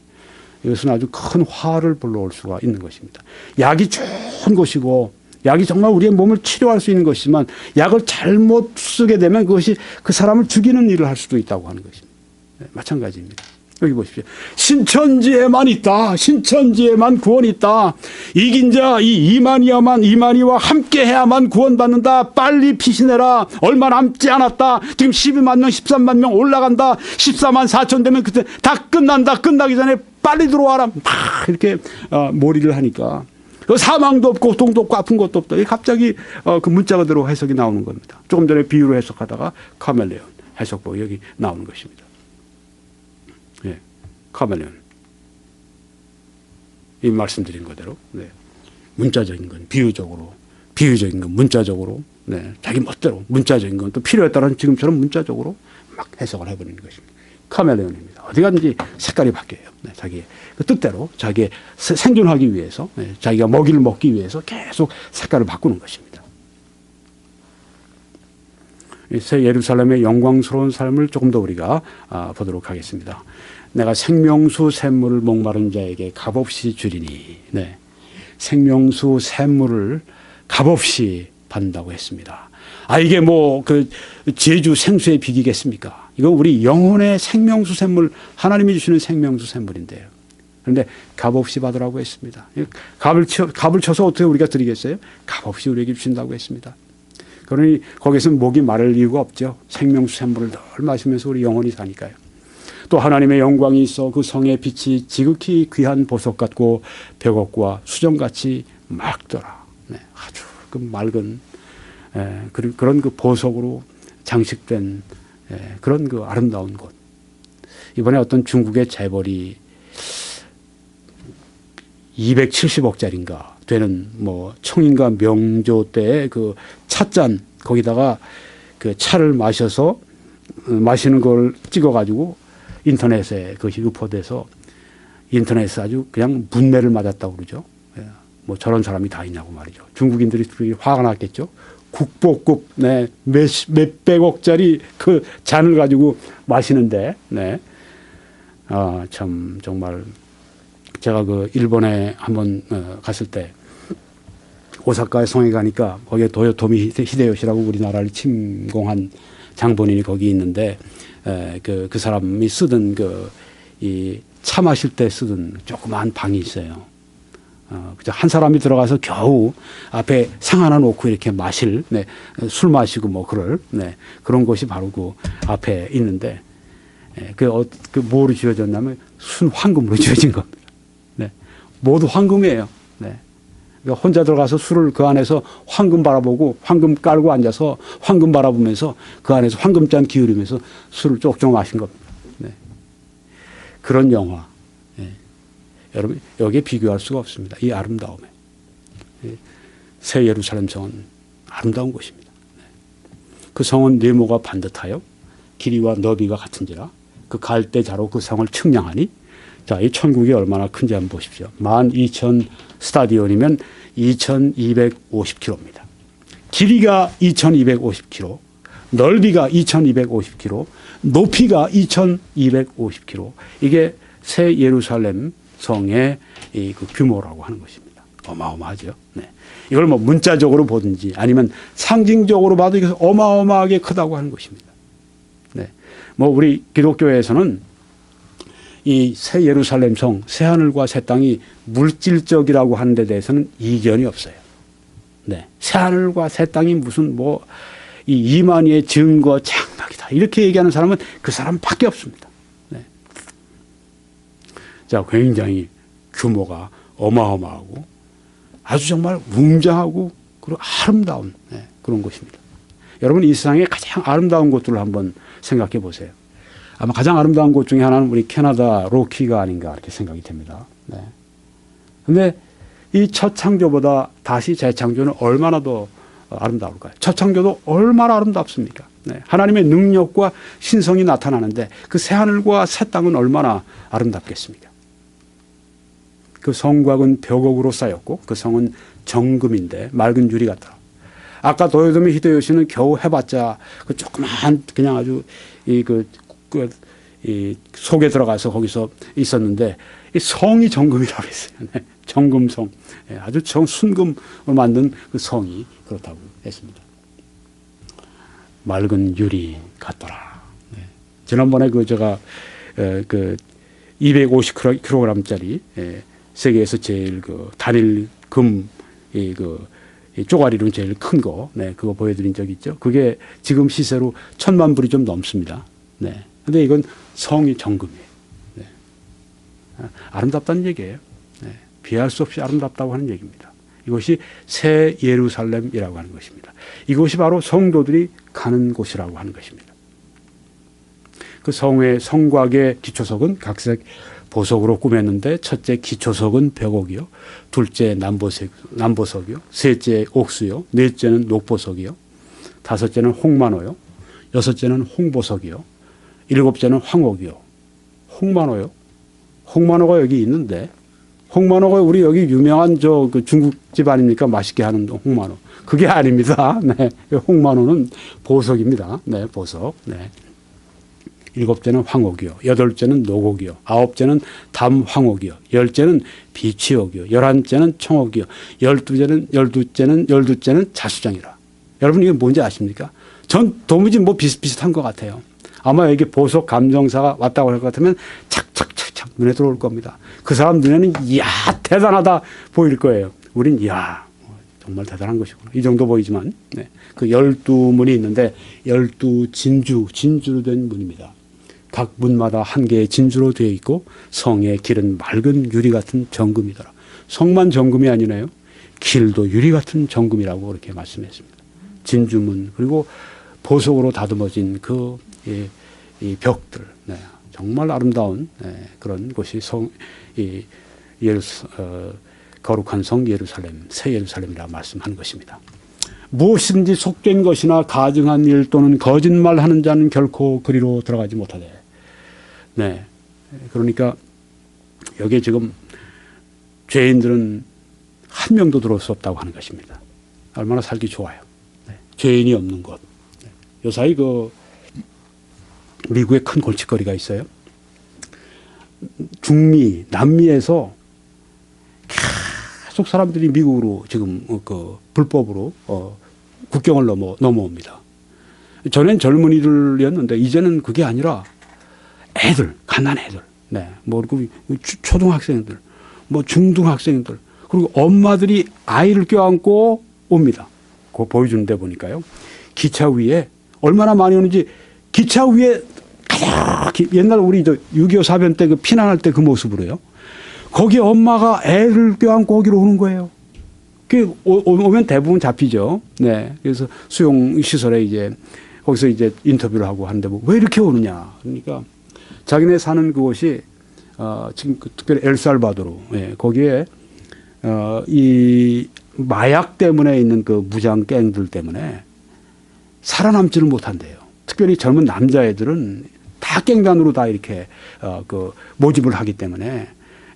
이것은 아주 큰 화를 불러올 수가 있는 것입니다. 약이 좋은 것이고, 약이 정말 우리의 몸을 치료할 수 있는 것이지만, 약을 잘못 쓰게 되면 그것이 그 사람을 죽이는 일을 할 수도 있다고 하는 것입니다. 네, 마찬가지입니다. 여기 보십시오. 신천지에만 있다. 신천지에만 구원이 있다. 이긴 자 이 이만희와 함께 해야만 구원받는다. 빨리 피신해라. 얼마 남지 않았다. 지금 12만 명, 13만 명 올라간다. 14만 4천 되면 그때 다 끝난다. 끝나기 전에 빨리 들어와라. 막 이렇게 몰이를 하니까 사망도 없고 고통도 없고 아픈 것도 없다. 갑자기 그 문자 그대로 해석이 나오는 겁니다. 조금 전에 비유로 해석하다가 카멜레온 해석보 여기 나오는 것입니다. 예, 카멜레온. 이 말씀드린 그대로 네. 문자적인 건 비유적인 건 문자적으로 네. 자기 멋대로 문자적인 건 또 필요에 따라서 지금처럼 문자적으로 막 해석을 해버리는 것입니다. 카멜레온입니다. 어디 가든지 색깔이 바뀌어요. 네. 자기의 그 뜻대로 자기의 생존하기 위해서 네. 자기가 먹이를 먹기 위해서 계속 색깔을 바꾸는 것입니다. 새 예루살렘의 영광스러운 삶을 조금 더 우리가 보도록 하겠습니다. 내가 생명수 샘물을 목마른 자에게 값없이 주리니 네. 생명수 샘물을 값없이 받는다고 했습니다. 이게 뭐 그 제주 생수의 비기겠습니까? 이거 우리 영혼의 생명수 샘물 하나님이 주시는 생명수 샘물인데요. 그런데 값없이 받으라고 했습니다. 값을 쳐서 어떻게 우리가 드리겠어요? 값없이 우리에게 주신다고 했습니다. 그러니 거기서 목이 마를 이유가 없죠. 생명수 샘물을 늘 마시면서 우리 영혼이 사니까요. 또 하나님의 영광이 있어 그 성의 빛이 지극히 귀한 보석 같고 벽옥과 수정같이 맑더라. 네, 아주 그 맑은 그런 그 보석으로 장식된 그런 그 아름다운 곳. 이번에 어떤 중국의 재벌이 270억짜리인가 되는 뭐 청인가 명조 때의 그 찻잔 거기다가 그 차를 마셔서 마시는 걸 찍어가지고 인터넷에 그것이 유포돼서 인터넷에 아주 그냥 문매를 맞았다고 그러죠. 뭐 저런 사람이 다 있냐고 말이죠. 중국인들이 화가 났겠죠. 국보급 네, 몇백억짜리 그 잔을 가지고 마시는데 네. 참 정말 제가 그 일본에 한번 갔을 때 오사카에 성에 가니까 거기에 도요토미 히데요시라고 우리나라를 침공한 장본인이 거기 있는데 그 사람이 쓰던 이 차 마실 때 쓰던 조그마한 방이 있어요. 한 사람이 들어가서 겨우 앞에 상 하나 놓고 이렇게 마실 네, 술 마시고 뭐 그런 곳이 바로 그 앞에 있는데 그 뭐로 지어졌냐면 순황금으로 지어진 겁니다. 네, 모두 황금이에요. 네. 그러니까 혼자 들어가서 술을 그 안에서 황금 바라보고 황금 깔고 앉아서 황금 바라보면서 그 안에서 황금잔 기울이면서 술을 쪽쪽 마신 겁니다. 네. 그런 영화. 네. 여러분 여기에 비교할 수가 없습니다. 이 아름다움에. 새 예루살렘 성은 아름다운 곳입니다. 네. 그 성은 네모가 반듯하여 길이와 너비가 같은지라 그 갈대자로 그 성을 측량하니 자, 이 천국이 얼마나 큰지 한번 보십시오. 12,000 스타디온이면 2,250km입니다. 길이가 2,250km, 넓이가 2,250km, 높이가 2,250km. 이게 새 예루살렘 성의 그 규모라고 하는 것입니다. 어마어마하죠. 네. 이걸 뭐 문자적으로 보든지 아니면 상징적으로 봐도 이것은 어마어마하게 크다고 하는 것입니다. 네. 뭐 우리 기독교에서는 이 새 예루살렘 성, 새 하늘과 새 땅이 물질적이라고 하는 데 대해서는 이견이 없어요. 네. 새 하늘과 새 땅이 무슨 뭐 이 이만희의 증거 장막이다. 이렇게 얘기하는 사람은 그 사람밖에 없습니다. 네. 자, 굉장히 규모가 어마어마하고 아주 정말 웅장하고 그리고 아름다운 네, 그런 곳입니다. 여러분 이 세상에 가장 아름다운 곳들을 한번 생각해 보세요. 아마 가장 아름다운 곳 중에 하나는 우리 캐나다 로키가 아닌가 이렇게 생각이 됩니다. 네. 근데 이 첫 창조보다 다시 재창조는 얼마나 더 아름다울까요? 첫 창조도 얼마나 아름답습니까? 네. 하나님의 능력과 신성이 나타나는데 그 새하늘과 새 땅은 얼마나 아름답겠습니까? 그 성곽은 벽옥으로 쌓였고 그 성은 정금인데 맑은 유리 같더라. 아까 도요토미 히데요시는 겨우 해봤자 그 조그만 그냥 아주 이 속에 들어가서 거기서 있었는데 이 성이 정금이라고 했어요. 네. 정금성. 네. 아주 순금을 만든 그 성이 그렇다고 했습니다. 맑은 유리 같더라. 네. 지난번에 제가 250kg짜리 세계에서 제일 그 단일 금 이 쪼가리로 제일 큰 거, 네, 그거 보여드린 적 있죠. 그게 지금 시세로 1,000만 불이 좀 넘습니다. 네, 근데 이건 성이 정금이에요. 네. 아름답다는 얘기예요. 네. 비할 수 없이 아름답다고 하는 얘기입니다. 이것이 새 예루살렘이라고 하는 것입니다. 이곳이 바로 성도들이 가는 곳이라고 하는 것입니다. 그 성의 성곽의 기초석은 각색 보석으로 꾸몄는데 첫째 기초석은 벽옥이요, 둘째 남보석이요, 셋째 옥수요, 넷째는 녹보석이요, 다섯째는 홍만호요, 여섯째는 홍보석이요, 일곱째는 황옥이요. 홍만호요? 홍만호가 여기 있는데, 홍만호가 우리 여기 유명한 그 중국집 아닙니까? 맛있게 하는 홍만호. 그게 아닙니다. 네. 홍만호는 보석입니다. 네, 보석. 네. 일곱째는 황옥이요, 여덟째는 녹옥이요, 아홉째는 담황옥이요, 열째는 비치옥이요, 열한째는 청옥이요, 열두째는 자수정이라. 여러분 이게 뭔지 아십니까? 전 도무지 뭐 비슷비슷한 것 같아요. 아마 여기 보석 감정사가 왔다고 할 것 같으면 착착착착 눈에 들어올 겁니다. 그 사람 눈에는 이야 대단하다 보일 거예요. 우린 이야 정말 대단한 것이구나 이 정도 보이지만, 네. 그 12문이 있는데 12진주로 된 문입니다. 각 문마다 한 개의 진주로 되어 있고 성의 길은 맑은 유리 같은 정금이더라. 성만 정금이 아니네요. 길도 유리 같은 정금이라고 그렇게 말씀했습니다. 진주문, 그리고 보석으로 다듬어진 이 벽들, 네. 정말 아름다운, 네. 그런 곳이 거룩한 성 예루살렘, 새 예루살렘이라고 말씀한 것입니다. 무엇이든지 속된 것이나 가증한 일 또는 거짓말하는 자는 결코 그리로 들어가지 못하되. 네, 그러니까 여기에 지금 죄인들은 한 명도 들어올 수 없다고 하는 것입니다. 얼마나 살기 좋아요. 네. 죄인이 없는 곳. 네. 요사이 미국에 큰 골칫거리가 있어요. 중미, 남미에서 계속 사람들이 미국으로 지금 불법으로 국경을 넘어옵니다. 전엔 젊은이들이었는데 이제는 그게 아니라 애들, 갓난 애들, 네, 초등학생들, 중등학생들, 그리고 엄마들이 아이를 껴안고 옵니다. 그거 보여주는 데 보니까요. 기차 위에 얼마나 많이 오는지, 기차 위에 옛날 우리 6.25 사변 때 그 피난할 때 그 모습으로요. 거기에 엄마가 애를 껴안고 오기로 오는 거예요. 오면 대부분 잡히죠. 네. 그래서 수용시설에 거기서 인터뷰를 하고 하는데 왜 이렇게 오느냐. 그러니까 자기네 사는 그곳이, 지금 특별히 엘살바도르, 예, 거기에, 이 마약 때문에 있는 그 무장 갱들 때문에 살아남지를 못한대요. 특별히 젊은 남자애들은 다 갱단으로 다 이렇게, 모집을 하기 때문에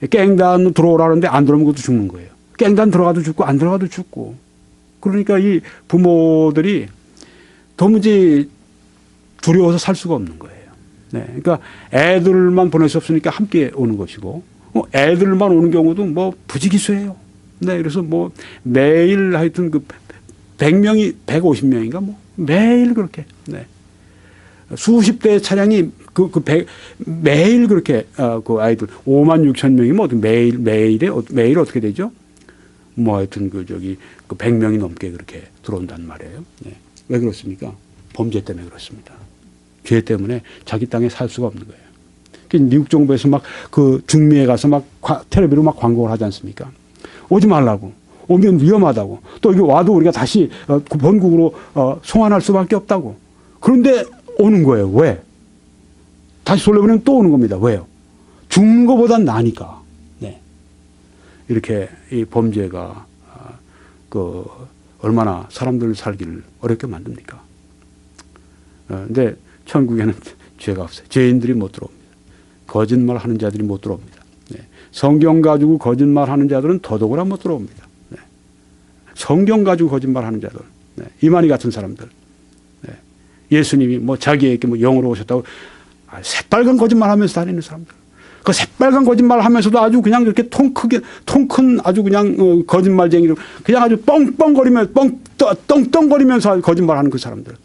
갱단 들어오라는데 안 들어오면 그것도 죽는 거예요. 갱단 들어가도 죽고 안 들어가도 죽고. 그러니까 이 부모들이 도무지 두려워서 살 수가 없는 거예요. 네. 그러니까 애들만 보낼 수 없으니까 함께 오는 것이고, 애들만 오는 경우도 부지기수예요. 네. 그래서 매일 하여튼 100명이 150명인가 매일 그렇게, 네. 수십 대의 차량이 매일 그렇게, 그 아이들 5만 6천 명이면 매일 어떻게 되죠? 하여튼 100명이 넘게 그렇게 들어온단 말이에요. 네. 왜 그렇습니까? 범죄 때문에 그렇습니다. 죄 때문에 자기 땅에 살 수가 없는 거예요. 미국 정부에서 중미에 가서 텔레비로 광고를 하지 않습니까? 오지 말라고. 오면 위험하다고. 또 여기 와도 우리가 다시 본국으로 송환할 수밖에 없다고. 그런데 오는 거예요. 왜? 다시 돌려보내면 또 오는 겁니다. 왜요? 죽는 것보단 나으니까. 네. 이렇게 이 범죄가 얼마나 사람들 살기를 어렵게 만듭니까? 근데 천국에는 죄가 없어요. 죄인들이 못 들어옵니다. 거짓말하는 자들이 못 들어옵니다. 네. 성경 가지고 거짓말하는 자들은 더더구나 못 들어옵니다. 네. 성경 가지고 거짓말하는 자들, 네. 이만희 같은 사람들, 네. 예수님이 자기에게 영으로 오셨다고 새빨간 거짓말하면서 다니는 사람들, 그 새빨간 거짓말하면서도 아주 그냥 이렇게 통 큰 아주 그냥 거짓말쟁이로 그냥 아주 뻥뻥거리면서 거짓말하는 그 사람들.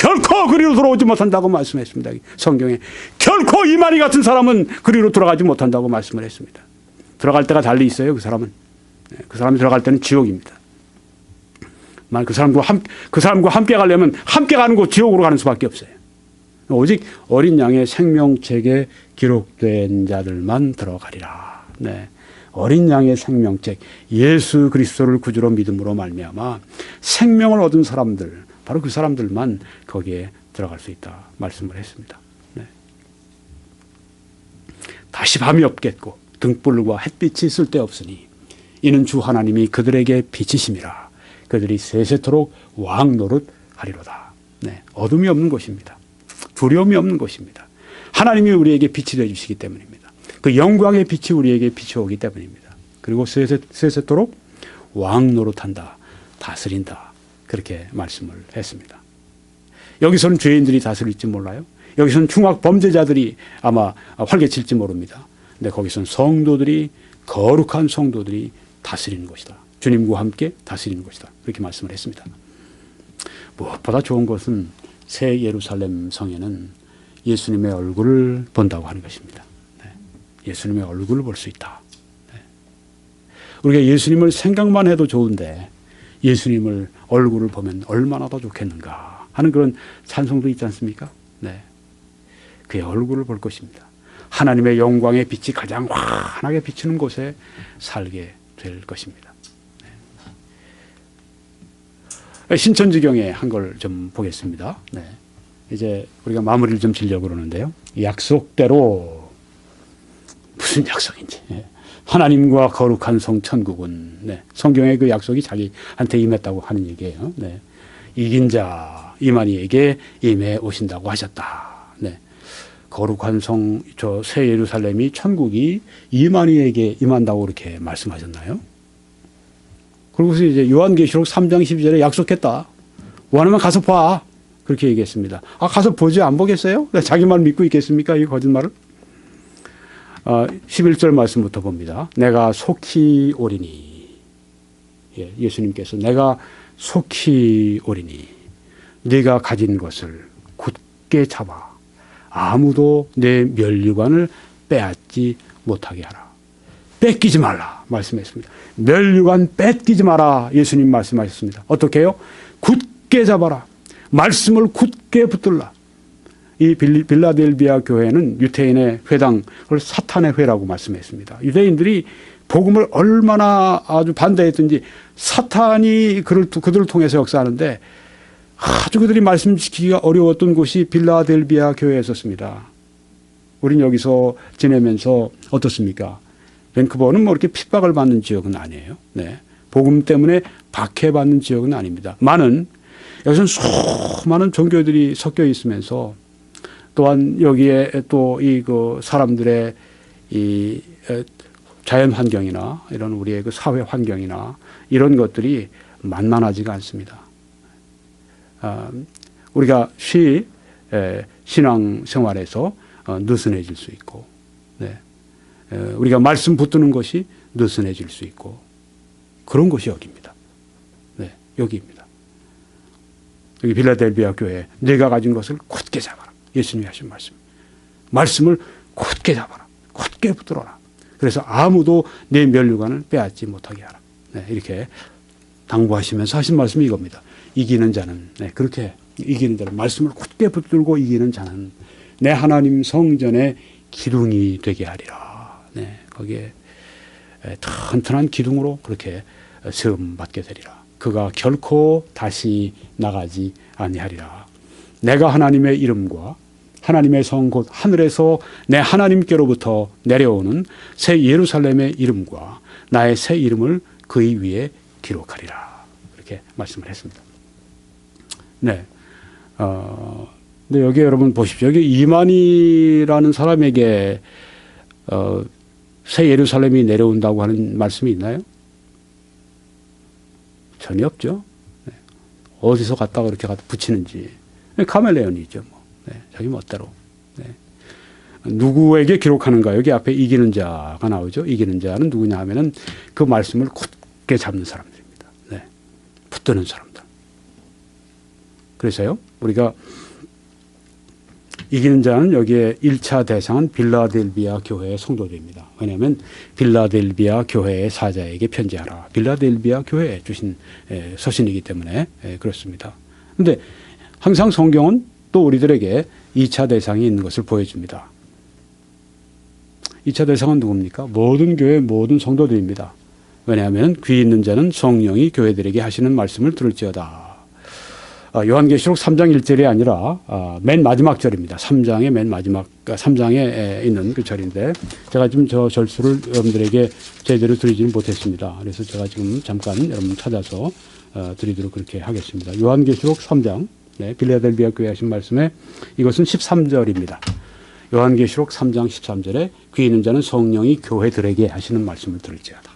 결코 그리로 돌아오지 못한다고 말씀했습니다. 성경에 결코 이만희 같은 사람은 그리로 돌아가지 못한다고 말씀을 했습니다. 들어갈 때가 달리 있어요. 그 사람은. 그 사람이 들어갈 때는 지옥입니다. 그 사람과 함께 가려면 함께 가는 곳 지옥으로 가는 수밖에 없어요. 오직 어린 양의 생명책에 기록된 자들만 들어가리라. 네. 어린 양의 생명책, 예수 그리스도를 구주로 믿음으로 말미암아 생명을 얻은 사람들, 바로 그 사람들만 거기에 들어갈 수 있다 말씀을 했습니다. 네. 다시 밤이 없겠고 등불과 햇빛이 쓸데없으니 이는 주 하나님이 그들에게 빛이심이라. 그들이 세세토록 왕 노릇하리로다. 네. 어둠이 없는 곳입니다. 두려움이 없는 곳입니다. 하나님이 우리에게 빛이 되어주시기 때문입니다. 그 영광의 빛이 우리에게 비춰오기 때문입니다. 그리고 세세토록 왕 노릇한다. 다스린다. 그렇게 말씀을 했습니다. 여기서는 죄인들이 다스릴지 몰라요. 여기서는 흉악 범죄자들이 아마 활개칠지 모릅니다. 근데 거기서는 성도들이, 거룩한 성도들이 다스리는 것이다. 주님과 함께 다스리는 것이다. 그렇게 말씀을 했습니다. 무엇보다 좋은 것은 새 예루살렘 성에는 예수님의 얼굴을 본다고 하는 것입니다. 네. 예수님의 얼굴을 볼 수 있다. 네. 우리가 예수님을 생각만 해도 좋은데 예수님을 얼굴을 보면 얼마나 더 좋겠는가 하는 그런 찬송도 있지 않습니까? 네. 그의 얼굴을 볼 것입니다. 하나님의 영광의 빛이 가장 환하게 비추는 곳에 살게 될 것입니다. 네. 신천지경에 한 걸 좀 보겠습니다. 네. 이제 우리가 마무리를 좀 지려고 그러는데요. 약속대로 무슨 약속인지. 네. 하나님과 거룩한 성 천국은, 네. 성경의 그 약속이 자기한테 임했다고 하는 얘기예요. 네. 이긴 자 이만희에게 임해 오신다고 하셨다. 네. 거룩한 성, 저 새 예루살렘이 천국이 이만희에게 임한다고 그렇게 말씀하셨나요? 그리고서 이제 요한계시록 3장 12절에 약속했다. 원하면 가서 봐. 그렇게 얘기했습니다. 아, 가서 보지 안 보겠어요? 자기 말 믿고 있겠습니까? 이 거짓말을? 11절 말씀부터 봅니다. 내가 속히 오리니. 예, 예수님께서 내가 속히 오리니 네가 가진 것을 굳게 잡아 아무도 내 면류관을 빼앗지 못하게 하라. 뺏기지 말라 말씀했습니다. 면류관 뺏기지 마라 예수님 말씀하셨습니다. 어떻게 해요? 굳게 잡아라. 말씀을 굳게 붙들라. 이 빌라델비아 교회는 유대인의 회당을 사탄의 회라고 말씀했습니다. 유대인들이 복음을 얼마나 아주 반대했든지 사탄이 그들을 통해서 역사하는데 아주 그들이 말씀 지키기가 어려웠던 곳이 빌라델비아 교회였었습니다. 우린 여기서 지내면서 어떻습니까? 밴쿠버는 뭐 이렇게 핍박을 받는 지역은 아니에요. 네. 복음 때문에 박해받는 지역은 아닙니다. 여기서는 수많은 종교들이 섞여 있으면서 또한 여기에 또 그 사람들의 이 자연 환경이나 이런 우리의 그 사회 환경이나 이런 것들이 만만하지가 않습니다. 우리가 신앙 생활에서 느슨해질 수 있고, 네. 우리가 말씀 붙드는 것이 느슨해질 수 있고, 그런 곳이 여기입니다. 네, 여기입니다. 여기 빌라델비아 교회, 네가 가진 것을 굳게 잡아라. 예수님이 하신 말씀. 말씀을 굳게 잡아라. 굳게 붙들어라. 그래서 아무도 내 면류관을 빼앗지 못하게 하라. 네, 이렇게 당부하시면서 하신 말씀이 이겁니다. 이기는 자는, 네, 그렇게 이기는 자는, 말씀을 굳게 붙들고 이기는 자는 내 하나님 성전의 기둥이 되게 하리라. 네, 거기에 튼튼한 기둥으로 그렇게 세움 받게 되리라. 그가 결코 다시 나가지 아니하리라. 내가 하나님의 이름과 하나님의 성 곧 하늘에서 내 하나님께로부터 내려오는 새 예루살렘의 이름과 나의 새 이름을 그의 위에 기록하리라. 그렇게 말씀을 했습니다. 네. 근데 여기 여러분 보십시오. 여기 이만희라는 사람에게 새 예루살렘이 내려온다고 하는 말씀이 있나요? 전혀 없죠. 네. 어디서 갖다가 그렇게 갖다 붙이는지. 카멜레온이죠. 뭐. 네. 자기 멋대로. 네. 누구에게 기록하는가? 여기 앞에 이기는 자가 나오죠. 이기는 자는 누구냐 하면은 그 말씀을 굳게 잡는 사람들입니다. 네. 붙드는 사람들. 그래서요, 우리가 이기는 자는 여기에 1차 대상은 빌라델비아 교회의 성도들입니다. 왜냐하면 빌라델비아 교회의 사자에게 편지하라. 빌라델비아 교회에 주신 서신이기 때문에 그렇습니다. 그런데 항상 성경은 또 우리들에게 2차 대상이 있는 것을 보여줍니다. 2차 대상은 누굽니까? 모든 교회 모든 성도들입니다. 왜냐하면 귀 있는 자는 성령이 교회들에게 하시는 말씀을 들을지어다. 요한계시록 3장 1절이 아니라 맨 마지막 절입니다. 3장의 맨 마지막, 3장에 있는 그 절인데 제가 지금 저 절수를 여러분들에게 제대로 드리지는 못했습니다. 그래서 제가 지금 잠깐 여러분 찾아서 드리도록 그렇게 하겠습니다. 요한계시록 3장, 빌라델비아 교회 하신 말씀에 이것은 13절입니다. 요한계시록 3장 13절에 귀 있는 자는 성령이 교회들에게 하시는 말씀을 들을지어다.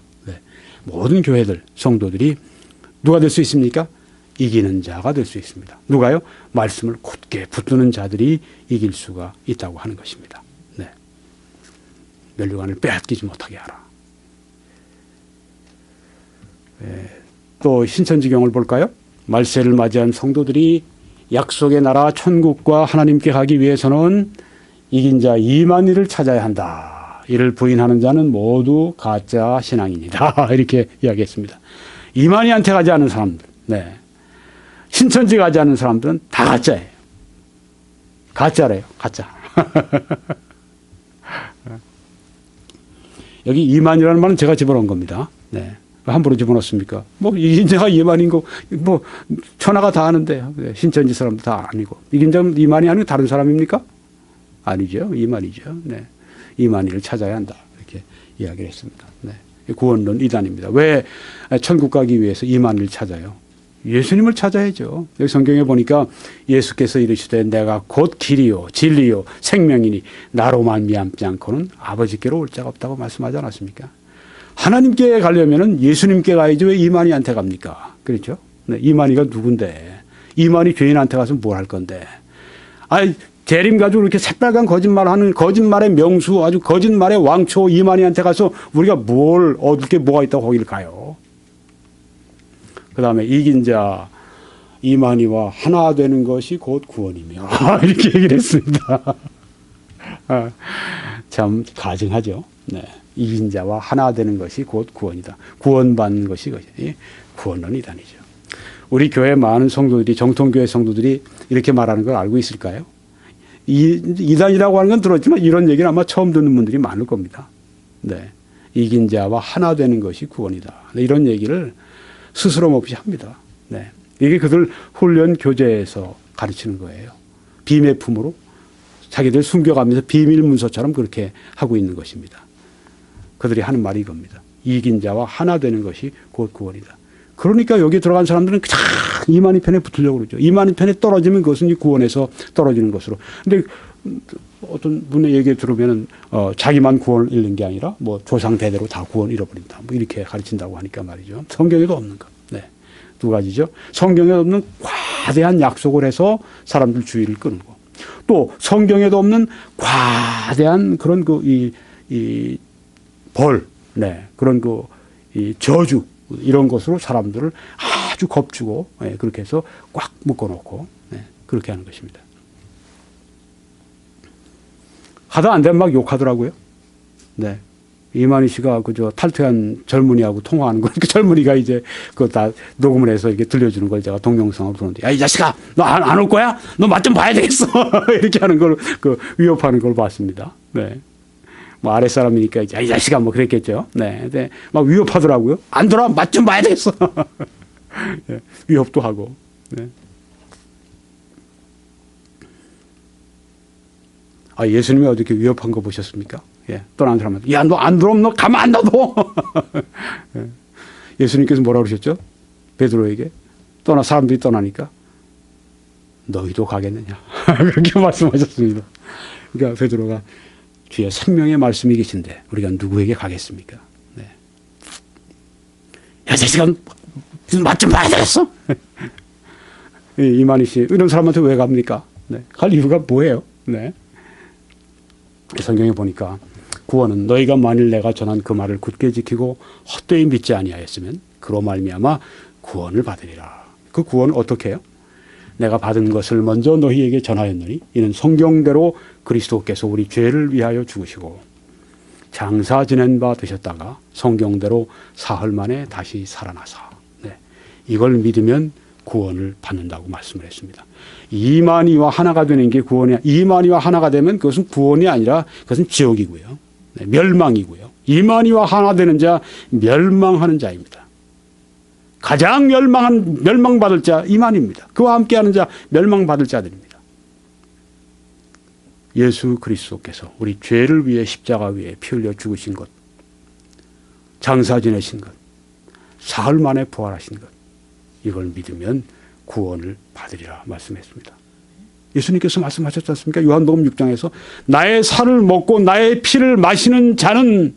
모든 교회들, 성도들이 누가 될 수 있습니까? 이기는 자가 될 수 있습니다. 누가요? 말씀을 곧게 붙드는 자들이 이길 수가 있다고 하는 것입니다. 네. 면류관을 빼앗기지 못하게 하라. 또 신천지경을 볼까요? 말세를 맞이한 성도들이 약속의 나라 천국과 하나님께 가기 위해서는 이긴 자 이만희를 찾아야 한다. 이를 부인하는 자는 모두 가짜 신앙입니다. 이렇게 이야기했습니다. 이만희한테 가지 않은 사람들, 네. 신천지 가지 않는 사람들은 다 가짜예요. 가짜래요. 가짜. 여기 이만이라는 말은 제가 집어넣은 겁니다. 네. 함부로 집어넣습니까? 뭐 이긴자가 이만인 거, 뭐 천하가 다 아는데 신천지 사람도 다 아니고 이긴자 이만이 아니고 다른 사람입니까? 아니죠. 이만이죠. 네. 이만희를 찾아야 한다. 이렇게 이야기를 했습니다. 네. 구원론 이단입니다. 왜 천국 가기 위해서 이만희를 찾아요? 예수님을 찾아야죠. 여기 성경에 보니까 예수께서 이르시되 내가 곧 길이요 진리요 생명이니 나로 말미암지 않고는 아버지께로 올 자가 없다고 말씀하지 않았습니까? 하나님께 가려면은 예수님께 가야지 왜 이만희한테 갑니까? 그렇죠? 네, 이만희가 누군데? 이만희 죄인한테 가서 뭘 할 건데? 아니 재림 가지고 이렇게 새빨간 거짓말하는 거짓말의 명수 아주 거짓말의 왕초 이만희한테 가서 우리가 뭘 얻을 게 뭐가 있다고 거기를 가요? 그 다음에 이긴 자 이만희와 하나 되는 것이 곧 구원이며 이렇게 얘기를 했습니다. 참 가증하죠. 네. 이긴 자와 하나 되는 것이 곧 구원이다. 구원받는 것이 구원론 이단이죠. 우리 교회 많은 성도들이 정통교회 성도들이 이렇게 말하는 걸 알고 있을까요? 이단이라고 하는 건 들었지만 이런 얘기는 아마 처음 듣는 분들이 많을 겁니다. 네. 이긴 자와 하나 되는 것이 구원이다. 이런 얘기를 스스럼 없이 합니다. 네. 이게 그들 훈련 교재에서 가르치는 거예요. 비매품으로 자기들 숨겨가면서 비밀 문서처럼 그렇게 하고 있는 것입니다. 그들이 하는 말이 이겁니다. 이긴 자와 하나 되는 것이 곧 구원이다. 그러니까 여기 들어간 사람들은 그냥 이만희 편에 붙으려고 그러죠. 이만희 편에 떨어지면 그것은 구원에서 떨어지는 것으로. 근데 어떤 분의 얘기 들으면은 자기만 구원을 잃는 게 아니라 뭐 조상 대대로 다 구원 잃어버린다. 뭐 이렇게 가르친다고 하니까 말이죠. 성경에도 없는 것. 네. 두 가지죠. 성경에 없는 과대한 약속을 해서 사람들 주의를 끄는 거. 또 성경에도 없는 과대한 그런 벌, 네. 그런 이 저주 이런 것으로 사람들을 아주 겁주고 그렇게 해서 꽉 묶어놓고 그렇게 하는 것입니다. 하다 안 되면 막 욕하더라고요. 네. 이만희 씨가 그저 탈퇴한 젊은이하고 통화하는 거. 그 젊은이가 이제 그거 다 녹음을 해서 이렇게 들려주는 걸 제가 동영상으로 보는데, 야, 이 자식아, 너 안 올 거야? 너 맛 좀 봐야 되겠어. 이렇게 하는 걸, 위협하는 걸 봤습니다. 네. 뭐 아랫사람이니까, 야, 이 자식아, 뭐 그랬겠죠. 네. 네. 막 위협하더라고요. 안 돌아, 맛 좀 봐야 되겠어. 네. 위협도 하고. 네. 예수님이 어떻게 위협한 거 보셨습니까? 예, 떠난 사람한테, 야, 너 안 들어오면 너 가만 안 놔둬. 예. 예수님께서 뭐라 그러셨죠? 베드로에게. 사람들이 떠나니까, 너희도 가겠느냐. 그렇게 말씀하셨습니다. 그러니까 베드로가 주의 생명의 말씀이 계신데, 우리가 누구에게 가겠습니까? 네. 야, 자식아, 맛 좀 봐야 되겠어? 이만희 씨, 이런 사람한테 왜 갑니까? 네. 갈 이유가 뭐예요? 네. 성경에 보니까 구원은 너희가 만일 내가 전한 그 말을 굳게 지키고 헛되이 믿지 아니하였으면 그로 말미암아 구원을 받으리라. 그 구원은 어떻게 해요? 내가 받은 것을 먼저 너희에게 전하였노니 이는 성경대로 그리스도께서 우리 죄를 위하여 죽으시고 장사 지낸 바 되셨다가 성경대로 사흘 만에 다시 살아나사. 네. 이걸 믿으면 구원을 받는다고 말씀을 했습니다. 이만희와 하나가 되는 게 구원이야. 이만희와 하나가 되면 그것은 구원이 아니라 그것은 지옥이고요. 네. 멸망이고요. 이만희와 하나 되는 자 멸망하는 자입니다. 가장 멸망받을 자 이만희입니다. 그와 함께하는 자 멸망받을 자들입니다. 예수 그리스도께서 우리 죄를 위해 십자가 위에 피 흘려 죽으신 것, 장사 지내신 것, 사흘 만에 부활하신 것, 이걸 믿으면 구원을 받으리라 말씀했습니다. 예수님께서 말씀하셨지 않습니까? 요한복음 6장에서 나의 살을 먹고 나의 피를 마시는 자는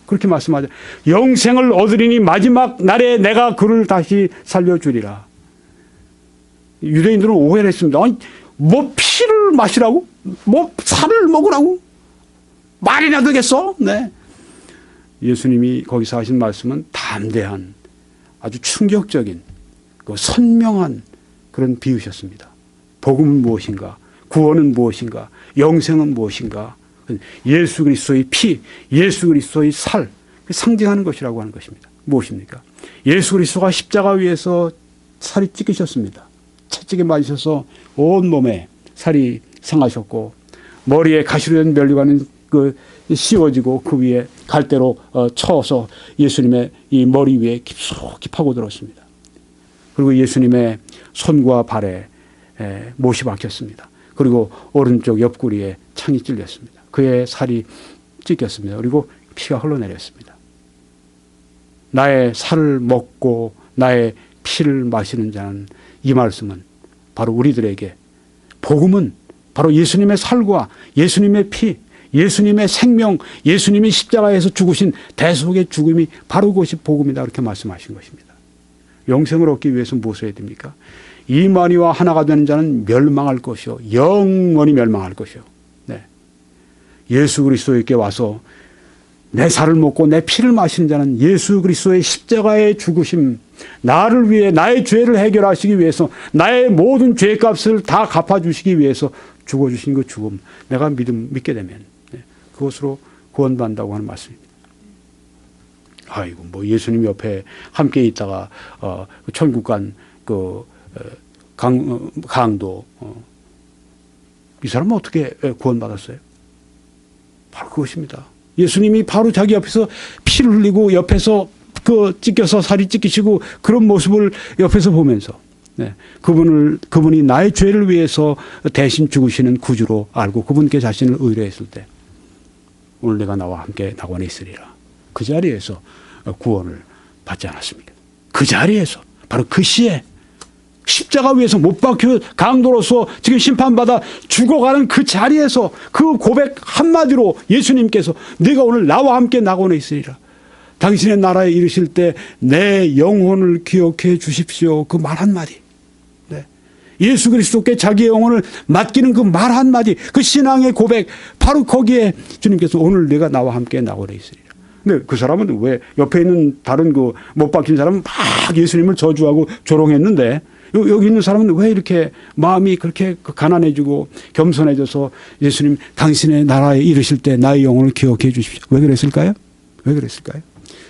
그렇게 말씀하죠. 영생을 얻으리니 마지막 날에 내가 그를 다시 살려주리라. 유대인들은 오해를 했습니다. 아니, 뭐 피를 마시라고? 뭐 살을 먹으라고? 말이나 되겠어? 네. 예수님이 거기서 하신 말씀은 담대한 아주 충격적인 그 선명한 그런 비유셨습니다. 복음은 무엇인가? 구원은 무엇인가? 영생은 무엇인가? 예수 그리스도의 피, 예수 그리스도의 살, 상징하는 것이라고 하는 것입니다. 무엇입니까? 예수 그리스도가 십자가 위에서 살이 찢기셨습니다. 채찍에 맞으셔서 온 몸에 살이 상하셨고 머리에 가시로 된 면류관은 씌워지고 그 위에 갈대로 쳐서 예수님의 이 머리 위에 깊숙이 파고들었습니다. 그리고 예수님의 손과 발에 못이 박혔습니다. 그리고 오른쪽 옆구리에 창이 찔렸습니다. 그의 살이 찢겼습니다. 그리고 피가 흘러내렸습니다. 나의 살을 먹고 나의 피를 마시는 자는, 이 말씀은 바로 우리들에게, 복음은 바로 예수님의 살과 예수님의 피, 예수님의 생명, 예수님이 십자가에서 죽으신 대속의 죽음이 바로 그것이 복음이다, 그렇게 말씀하신 것입니다. 영생을 얻기 위해서 무엇을 해야 됩니까? 이만희와 하나가 되는 자는 멸망할 것이요 영원히 멸망할 것이요. 네. 예수 그리스도에게 와서 내 살을 먹고 내 피를 마시는 자는 예수 그리스도의 십자가의 죽으심, 나를 위해 나의 죄를 해결하시기 위해서 나의 모든 죄값을 다 갚아주시기 위해서 죽어주신 그 죽음, 내가 믿게 되면 그것으로 구원받는다고 하는 말씀입니다. 아이고, 뭐 예수님 옆에 함께 있다가 천국 간 강도, 이 사람은 어떻게 구원받았어요? 바로 그것입니다. 예수님이 바로 자기 옆에서 피를 흘리고 옆에서 찢겨서 살이 찢기시고 그런 모습을 옆에서 보면서, 그분이 나의 죄를 위해서 대신 죽으시는 구주로 알고 그분께 자신을 의뢰했을 때, 오늘 내가 나와 함께 낙원에 있으리라. 그 자리에서 구원을 받지 않았습니까? 그 자리에서, 바로 그 시에 십자가 위에서 못 박혀 강도로서 지금 심판받아 죽어가는 그 자리에서 그 고백 한마디로 예수님께서 네가 오늘 나와 함께 낙원에 있으리라. 당신의 나라에 이르실 때 내 영혼을 기억해 주십시오. 그 말 한마디. 네. 예수 그리스도께 자기의 영혼을 맡기는 그 말 한마디, 그 신앙의 고백, 바로 거기에 주님께서 오늘 네가 나와 함께 낙원에 있으리라. 근데 그 사람은 왜 옆에 있는 다른 못 박힌 사람은 막 예수님을 저주하고 조롱했는데 여기 있는 사람은 왜 이렇게 마음이 그렇게 가난해지고 겸손해져서 예수님 당신의 나라에 이르실 때 나의 영혼을 기억해 주십시오. 왜 그랬을까요? 왜 그랬을까요?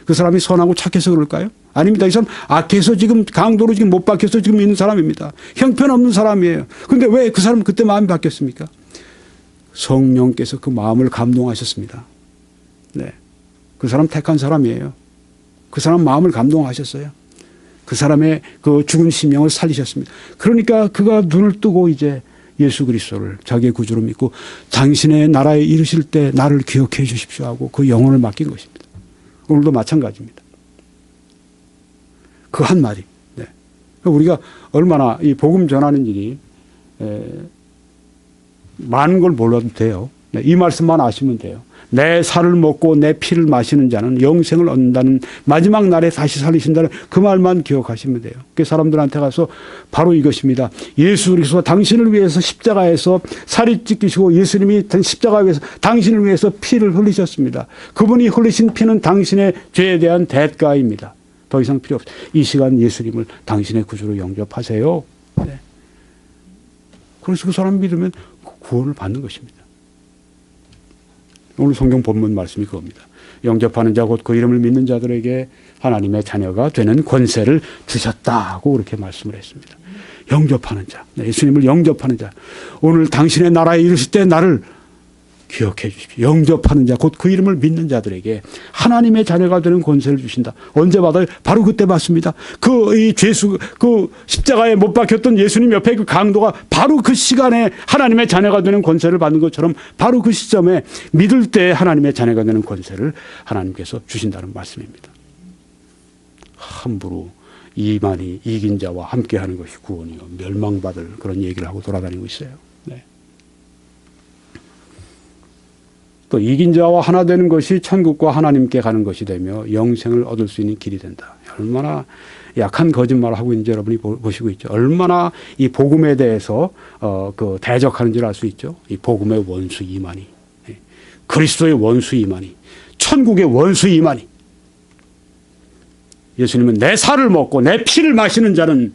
그 사람이 선하고 착해서 그럴까요? 아닙니다. 이 사람 악해서 지금 강도로 지금 못 박혀서 지금 있는 사람입니다. 형편없는 사람이에요. 그런데 왜 그 사람은 그때 마음이 바뀌었습니까? 성령께서 그 마음을 감동하셨습니다. 네. 그 사람 택한 사람이에요. 그 사람 마음을 감동하셨어요. 그 사람의 그 죽은 심령을 살리셨습니다. 그러니까 그가 눈을 뜨고 이제 예수 그리스도를 자기의 구주로 믿고 당신의 나라에 이르실 때 나를 기억해 주십시오 하고 그 영혼을 맡긴 것입니다. 오늘도 마찬가지입니다. 그 한마디. 네. 우리가 얼마나 이 복음 전하는 일이 많은 걸 몰라도 돼요. 네. 이 말씀만 아시면 돼요. 내 살을 먹고 내 피를 마시는 자는 영생을 얻는다는, 마지막 날에 다시 살리신다는 그 말만 기억하시면 돼요. 그 사람들한테 가서 바로 이것입니다. 예수 그리스도가 당신을 위해서 십자가에서 살이 찢기시고 예수님이 십자가 위에서 당신을 위해서 피를 흘리셨습니다. 그분이 흘리신 피는 당신의 죄에 대한 대가입니다. 더 이상 필요 없어요. 이 시간 예수님을 당신의 구주로 영접하세요. 네. 그래서 그 사람 믿으면 구원을 받는 것입니다. 오늘 성경 본문 말씀이 그겁니다. 영접하는 자 곧 그 이름을 믿는 자들에게 하나님의 자녀가 되는 권세를 주셨다고 그렇게 말씀을 했습니다. 영접하는 자, 예수님을 영접하는 자. 오늘 당신의 나라에 이르실 때 나를 기억해 주십시오. 영접하는 자, 곧 그 이름을 믿는 자들에게 하나님의 자녀가 되는 권세를 주신다. 언제 받아요? 바로 그때 받습니다. 그 십자가에 못 박혔던 예수님 옆에 그 강도가 바로 그 시간에 하나님의 자녀가 되는 권세를 받는 것처럼 바로 그 시점에 믿을 때 하나님의 자녀가 되는 권세를 하나님께서 주신다는 말씀입니다. 함부로 이만희 이긴 자와 함께하는 것이 구원이요 멸망받을 그런 얘기를 하고 돌아다니고 있어요. 네. 또 이긴 자와 하나 되는 것이 천국과 하나님께 가는 것이 되며 영생을 얻을 수 있는 길이 된다. 얼마나 약한 거짓말을 하고 있는지 여러분이 보시고 있죠. 얼마나 이 복음에 대해서 대적하는지를 알 수 있죠. 이 복음의 원수 이만희, 그리스도의 원수 이만희, 천국의 원수 이만희. 예수님은 내 살을 먹고 내 피를 마시는 자는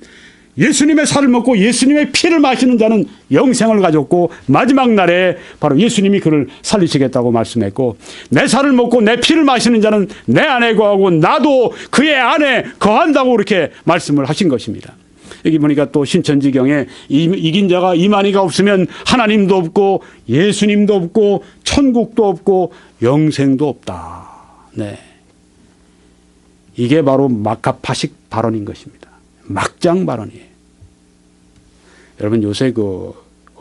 예수님의 살을 먹고 예수님의 피를 마시는 자는 영생을 가졌고 마지막 날에 바로 예수님이 그를 살리시겠다고 말씀했고 내 살을 먹고 내 피를 마시는 자는 내 안에 거하고 나도 그의 안에 거한다고 그렇게 말씀을 하신 것입니다. 여기 보니까 또 신천지경에 이긴 자가 이만희가 없으면 하나님도 없고 예수님도 없고 천국도 없고 영생도 없다. 네. 이게 바로 마카파식 발언인 것입니다. 막장 발언이에요. 여러분 요새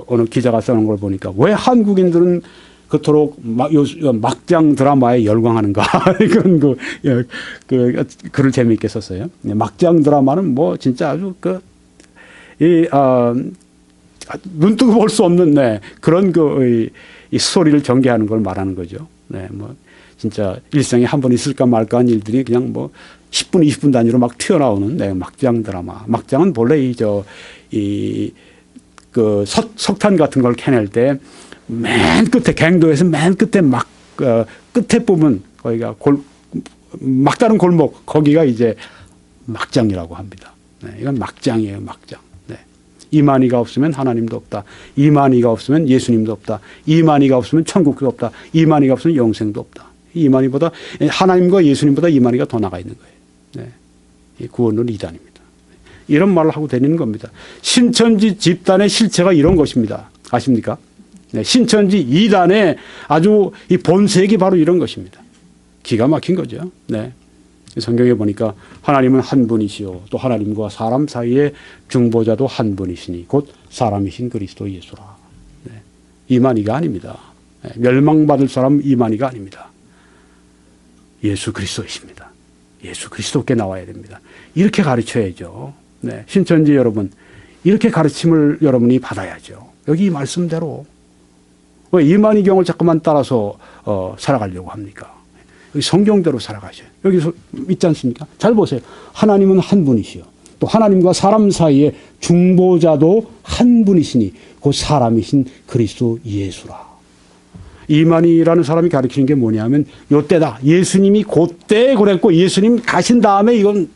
어느 기자가 써놓은 걸 보니까 왜 한국인들은 그토록 막장 드라마에 열광하는가 그런 글을 재미있게 썼어요. 막장 드라마는 뭐 진짜 아주 눈 뜨고 볼 수 없는 그런 이 스토리를 전개하는 걸 말하는 거죠. 네, 뭐 진짜 일생에 한 번 있을까 말까 한 일들이 그냥 뭐 10분, 20분 단위로 막 튀어나오는 막장 드라마. 막장은 본래 석탄 같은 걸 캐낼 때 맨 끝에 갱도에서 맨 끝에 끝에 부분 거기가 막다른 골목 거기가 이제 막장이라고 합니다. 네, 이건 막장이에요, 막장. 네. 이만희가 없으면 하나님도 없다. 이만희가 없으면 예수님도 없다. 이만희가 없으면 천국도 없다. 이만희가 없으면 영생도 없다. 이만희보다 하나님과 예수님보다 이만희가 더 나가 있는 거예요. 네. 이 구원론 2단입니다. 이런 말을 하고 다니는 겁니다. 신천지 집단의 실체가 이런 것입니다. 아십니까? 네. 신천지 2단의 아주 이 본색이 바로 이런 것입니다. 기가 막힌 거죠. 네. 성경에 보니까 하나님은 한 분이시요 또 하나님과 사람 사이의 중보자도 한 분이시니 곧 사람이신 그리스도 예수라. 네. 이만희가 아닙니다. 네. 멸망받을 사람 이만희가 아닙니다. 예수 그리스도이십니다. 예수 그리스도께 나와야 됩니다. 이렇게 가르쳐야죠. 네. 신천지 여러분, 이렇게 가르침을 여러분이 받아야죠. 여기 이 말씀대로. 왜 이만희경을 자꾸만 따라서 살아가려고 합니까? 여기 성경대로 살아가셔요. 여기서 있지 않습니까? 잘 보세요. 하나님은 한 분이시요. 또 하나님과 사람 사이에 중보자도 한 분이시니 그 사람이신 그리스도 예수라. 이만희라는 사람이 가르치는 게 뭐냐면 요때다. 예수님이 그때 그랬고 예수님 가신 다음에 이건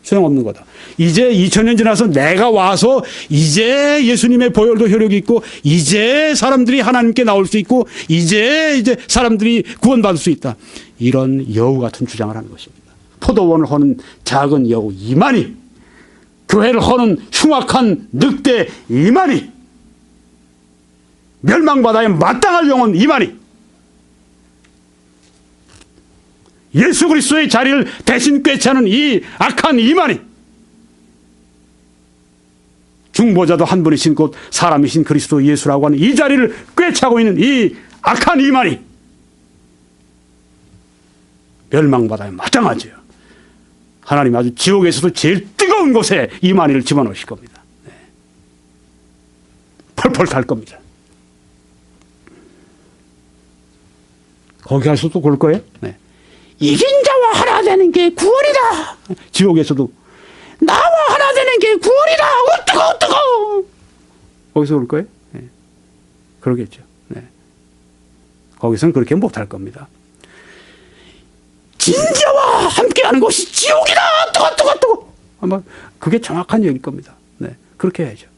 소용없는 거다. 이제 2000년 지나서 내가 와서 이제 예수님의 보혈도 효력이 있고 이제 사람들이 하나님께 나올 수 있고 이제 사람들이 구원받을 수 있다. 이런 여우 같은 주장을 하는 것입니다. 포도원을 허는 작은 여우 이만희, 교회를 허는 흉악한 늑대 이만희, 멸망받아야 마땅할 영혼 이만희, 예수 그리스도의 자리를 대신 꿰차는 이 악한 이만희, 중보자도 한 분이신 곧 사람이신 그리스도 예수라고 하는 이 자리를 꿰차고 있는 이 악한 이만희, 멸망받아야 마땅하죠. 하나님 아주 지옥에서도 제일 뜨거운 곳에 이만희를 집어넣으실 겁니다. 네. 펄펄 탈 겁니다. 거기 가서도 그럴 거예요. 네. 이긴 자와 하나 되는 게 구원이다. 지옥에서도 나와 하나 되는 게 구원이다. 어떡어. 거기서 그럴 거예요. 네. 그러겠죠. 네. 거기서는 그렇게 못할 겁니다. 진자와 함께하는 것이 지옥이다. 뜨거. 아마 그게 정확한 얘기일 겁니다. 네. 그렇게 해야죠.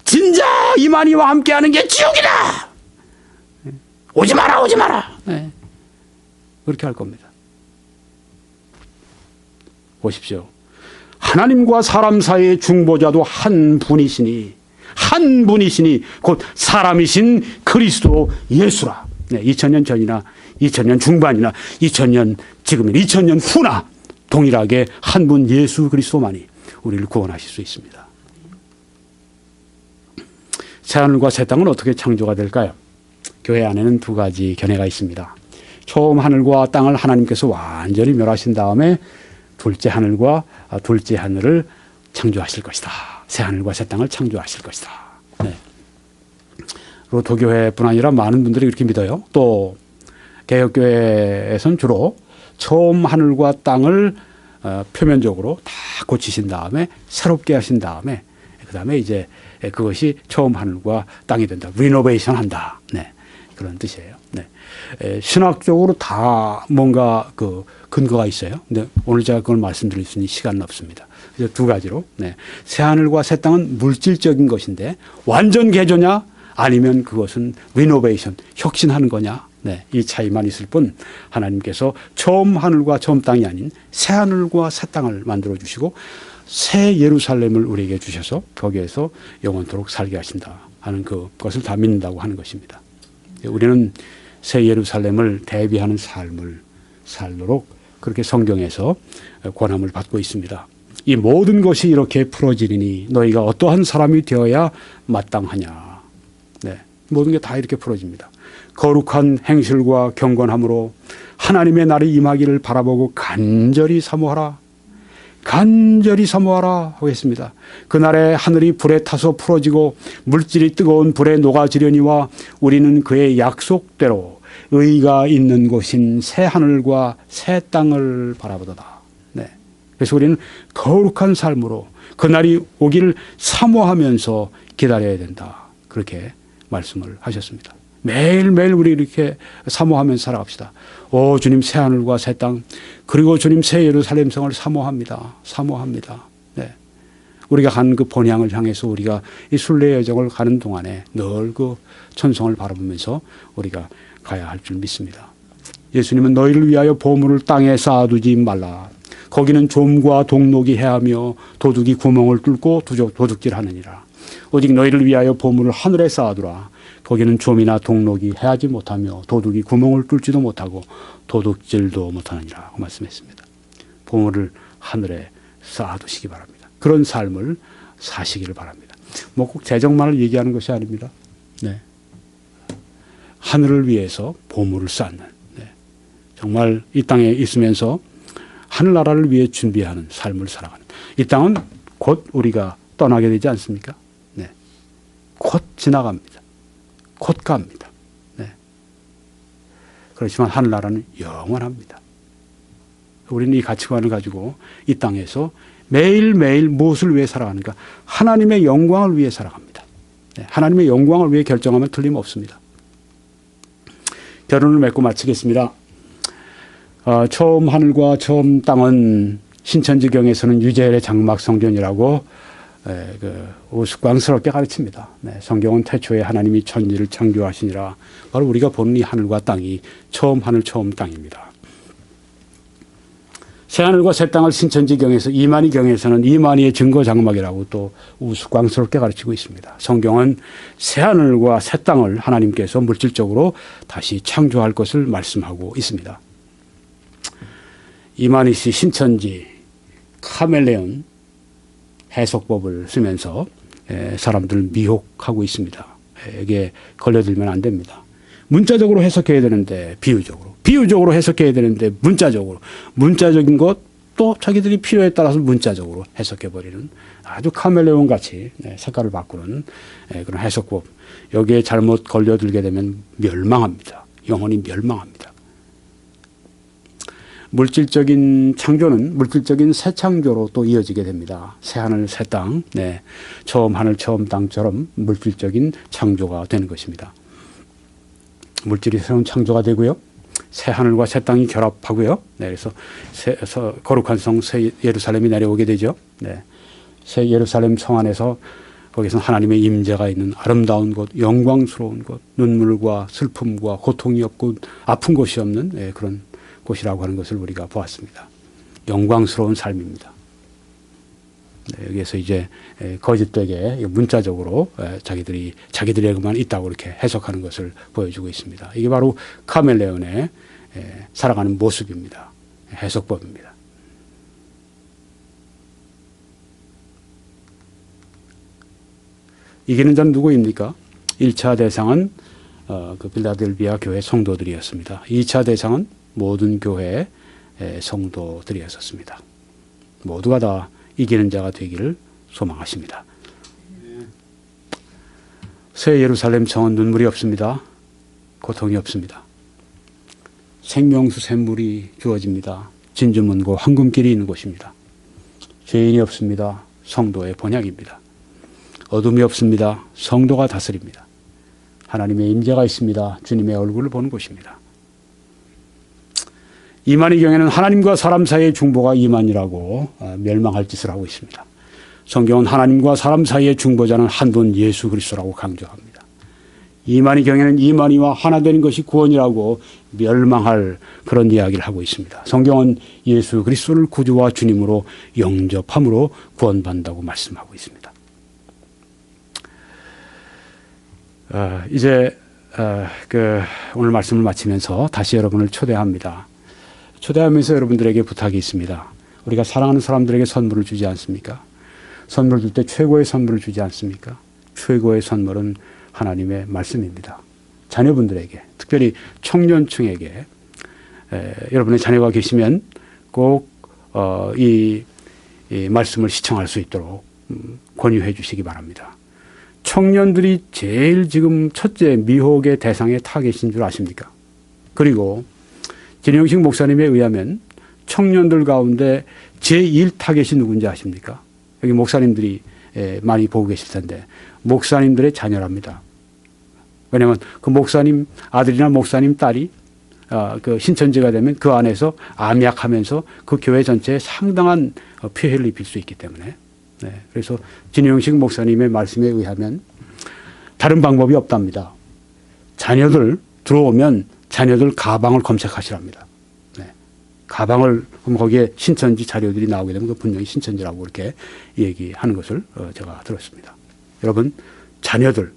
진짜 이만희와 함께하는 게 지옥이다. 오지 마라, 오지 마라. 네. 그렇게 할 겁니다. 보십시오. 하나님과 사람 사이의 중보자도 한 분이시니 곧 사람이신 그리스도 예수라. 네, 2000년 전이나 2000년 중반이나 2000년 지금은 2000년 후나 동일하게 한 분 예수 그리스도만이 우리를 구원하실 수 있습니다. 새하늘과 새 땅은 어떻게 창조가 될까요? 교회 안에는 두 가지 견해가 있습니다. 처음 하늘과 땅을 하나님께서 완전히 멸하신 다음에 둘째 하늘과 둘째 하늘을 창조하실 것이다. 새 하늘과 새 땅을 창조하실 것이다. 네. 로토교회뿐 아니라 많은 분들이 그렇게 믿어요. 또 개혁교회에서는 주로 처음 하늘과 땅을 표면적으로 다 고치신 다음에 새롭게 하신 다음에 그 다음에 이제 그것이 처음 하늘과 땅이 된다. 리노베이션 한다. 네. 그런 뜻이에요. 네. 신학적으로 다 뭔가 그 근거가 있어요. 근데 오늘 제가 그걸 말씀드릴 수 있는 시간은 없습니다. 그래서 두 가지로. 네. 새하늘과 새 땅은 물질적인 것인데 완전 개조냐 아니면 그것은 리노베이션, 혁신하는 거냐. 네. 이 차이만 있을 뿐 하나님께서 처음 하늘과 처음 땅이 아닌 새하늘과 새 땅을 만들어 주시고 새 예루살렘을 우리에게 주셔서 거기에서 영원토록 살게 하신다 하는 그것을 다 믿는다고 하는 것입니다. 우리는 새 예루살렘을 대비하는 삶을 살도록 그렇게 성경에서 권함을 받고 있습니다. 이 모든 것이 이렇게 풀어지리니 너희가 어떠한 사람이 되어야 마땅하냐. 네, 모든 게 다 이렇게 풀어집니다. 거룩한 행실과 경건함으로 하나님의 날이 임하기를 바라보고 간절히 사모하라. 간절히 사모하라 하겠습니다. 그날에 하늘이 불에 타서 풀어지고 물질이 뜨거운 불에 녹아지려니와 우리는 그의 약속대로 의가 있는 곳인 새 하늘과 새 땅을 바라보도다. 네. 그래서 우리는 거룩한 삶으로 그날이 오기를 사모하면서 기다려야 된다. 그렇게 말씀을 하셨습니다. 매일매일 우리 이렇게 사모하면서 살아갑시다. 오 주님 새 하늘과 새 땅 그리고 주님 새 예루살렘 성을 사모합니다. 사모합니다. 네. 우리가 간 그 본향을 향해서 우리가 이 순례 여정을 가는 동안에 늘 그 천성을 바라보면서 우리가 가야 할 줄 믿습니다. 예수님은 너희를 위하여 보물을 땅에 쌓아두지 말라. 거기는 좀과 동록이 해하며 도둑이 구멍을 뚫고 도둑질하느니라. 오직 너희를 위하여 보물을 하늘에 쌓아두라. 거기는 좀이나 동록이 해하지 못하며 도둑이 구멍을 뚫지도 못하고 도둑질도 못하느니라 말씀했습니다. 보물을 하늘에 쌓아두시기 바랍니다. 그런 삶을 사시기를 바랍니다. 뭐 꼭 재정만을 얘기하는 것이 아닙니다. 네. 하늘을 위해서 보물을 쌓는 네. 정말 이 땅에 있으면서 하늘나라를 위해 준비하는 삶을 살아가는 이 땅은 곧 우리가 떠나게 되지 않습니까? 네. 곧 지나갑니다. 곧 갑니다. 네. 그렇지만 하늘나라는 영원합니다. 우리는 이 가치관을 가지고 이 땅에서 매일매일 무엇을 위해 살아가는가? 하나님의 영광을 위해 살아갑니다. 네. 하나님의 영광을 위해 결정하면 틀림없습니다. 결론을 맺고 마치겠습니다. 처음 하늘과 처음 땅은 신천지경에서는 유재열의 장막 성전이라고 우스꽝스럽게 가르칩니다. 네, 성경은 태초에 하나님이 천지를 창조하시니라. 바로 우리가 보는 이 하늘과 땅이 처음 하늘 처음 땅입니다. 새 하늘과 새 땅을 신천지경에서 이만희경에서는 이만희의 증거 장막이라고 또 우스꽝스럽게 가르치고 있습니다. 성경은 새 하늘과 새 땅을 하나님께서 물질적으로 다시 창조할 것을 말씀하고 있습니다. 이만희 씨 신천지 카멜레온 해석법을 쓰면서 사람들을 미혹하고 있습니다. 이게 걸려들면 안 됩니다. 문자적으로 해석해야 되는데 비유적으로 해석해야 되는데 문자적인 것 또 자기들이 필요에 따라서 문자적으로 해석해버리는 아주 카멜레온 같이 색깔을 바꾸는 그런 해석법. 여기에 잘못 걸려들게 되면 멸망합니다. 영혼이 멸망합니다. 물질적인 창조는 물질적인 새 창조로 또 이어지게 됩니다. 새 하늘 새 땅, 네. 처음 하늘 처음 땅처럼 물질적인 창조가 되는 것입니다. 물질이 새로운 창조가 되고요. 새 하늘과 새 땅이 결합하고요. 네, 그래서 거룩한 성 새 예루살렘이 내려오게 되죠. 네. 새 예루살렘 성 안에서 거기서는 하나님의 임재가 있는 아름다운 곳, 영광스러운 곳, 눈물과 슬픔과 고통이 없고 아픈 곳이 없는 그런 곳이라고 하는 것을 우리가 보았습니다. 영광스러운 삶입니다. 여기에서 이제 거짓되게 문자적으로 자기들에게만 있다고 이렇게 해석하는 것을 보여주고 있습니다. 이게 바로 카멜레온의 살아가는 모습입니다. 해석법입니다. 이기는 자는 누구입니까? 1차 대상은 그 빌라델비아 교회 성도들이었습니다. 2차 대상은 모든 교회 성도들이었습니다. 모두가 다 이기는 자가 되기를 소망하십니다. 새 예루살렘 성은 눈물이 없습니다. 고통이 없습니다. 생명수 샘물이 주어집니다. 진주문고 황금길이 있는 곳입니다. 죄인이 없습니다. 성도의 번약입니다. 어둠이 없습니다. 성도가 다스립니다. 하나님의 임재가 있습니다. 주님의 얼굴을 보는 곳입니다. 이만희 경에는 하나님과 사람 사이의 중보가 이만이라고 멸망할 짓을 하고 있습니다. 성경은 하나님과 사람 사이의 중보자는 한 분 예수 그리스도라고 강조합니다. 이만희 경에는 이만희와 하나 되는 것이 구원이라고 멸망할 그런 이야기를 하고 있습니다. 성경은 예수 그리스도를 구주와 주님으로 영접함으로 구원받는다고 말씀하고 있습니다. 이제 오늘 말씀을 마치면서 다시 여러분을 초대합니다. 초대하면서 여러분들에게 부탁이 있습니다. 우리가 사랑하는 사람들에게 선물을 주지 않습니까? 선물을 줄 때 최고의 선물을 주지 않습니까? 최고의 선물은 하나님의 말씀입니다. 자녀분들에게, 특별히 청년층에게 여러분의 자녀가 계시면 꼭 이 말씀을 시청할 수 있도록 권유해 주시기 바랍니다. 청년들이 제일 지금 첫째 미혹의 대상의 타겟인 줄 아십니까? 그리고 진영식 목사님에 의하면 청년들 가운데 제1 타겟이 누군지 아십니까? 여기 목사님들이 많이 보고 계실 텐데 목사님들의 자녀랍니다. 왜냐하면 그 목사님 아들이나 목사님 딸이 그 신천지가 되면 그 안에서 암약하면서 그 교회 전체에 상당한 피해를 입힐 수 있기 때문에 그래서 진영식 목사님의 말씀에 의하면 다른 방법이 없답니다. 자녀들 들어오면 자녀들 가방을 검색하시랍니다. 가방을 그럼 거기에 신천지 자료들이 나오게 되면 그 분명히 신천지라고 이렇게 얘기하는 것을 제가 들었습니다. 여러분 자녀들,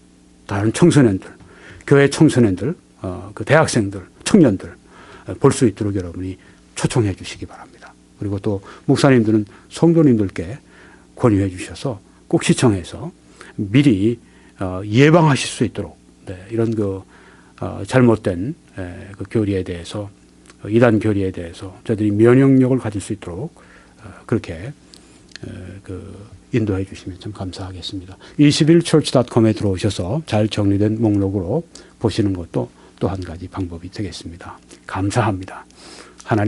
다른 청소년들, 교회 청소년들, 그 대학생들, 청년들 볼 수 있도록 여러분이 초청해 주시기 바랍니다. 그리고 또 목사님들은 성도님들께 권유해 주셔서 꼭 시청해서 미리 예방하실 수 있도록 이런 그 잘못된 그 교리에 대해서 이단 교리에 대해서 저들이 면역력을 가질 수 있도록 그렇게 인도해 주시면 참 감사하겠습니다. 21church.com에 들어오셔서 잘 정리된 목록으로 보시는 것도 또 한 가지 방법이 되겠습니다. 감사합니다. 하나님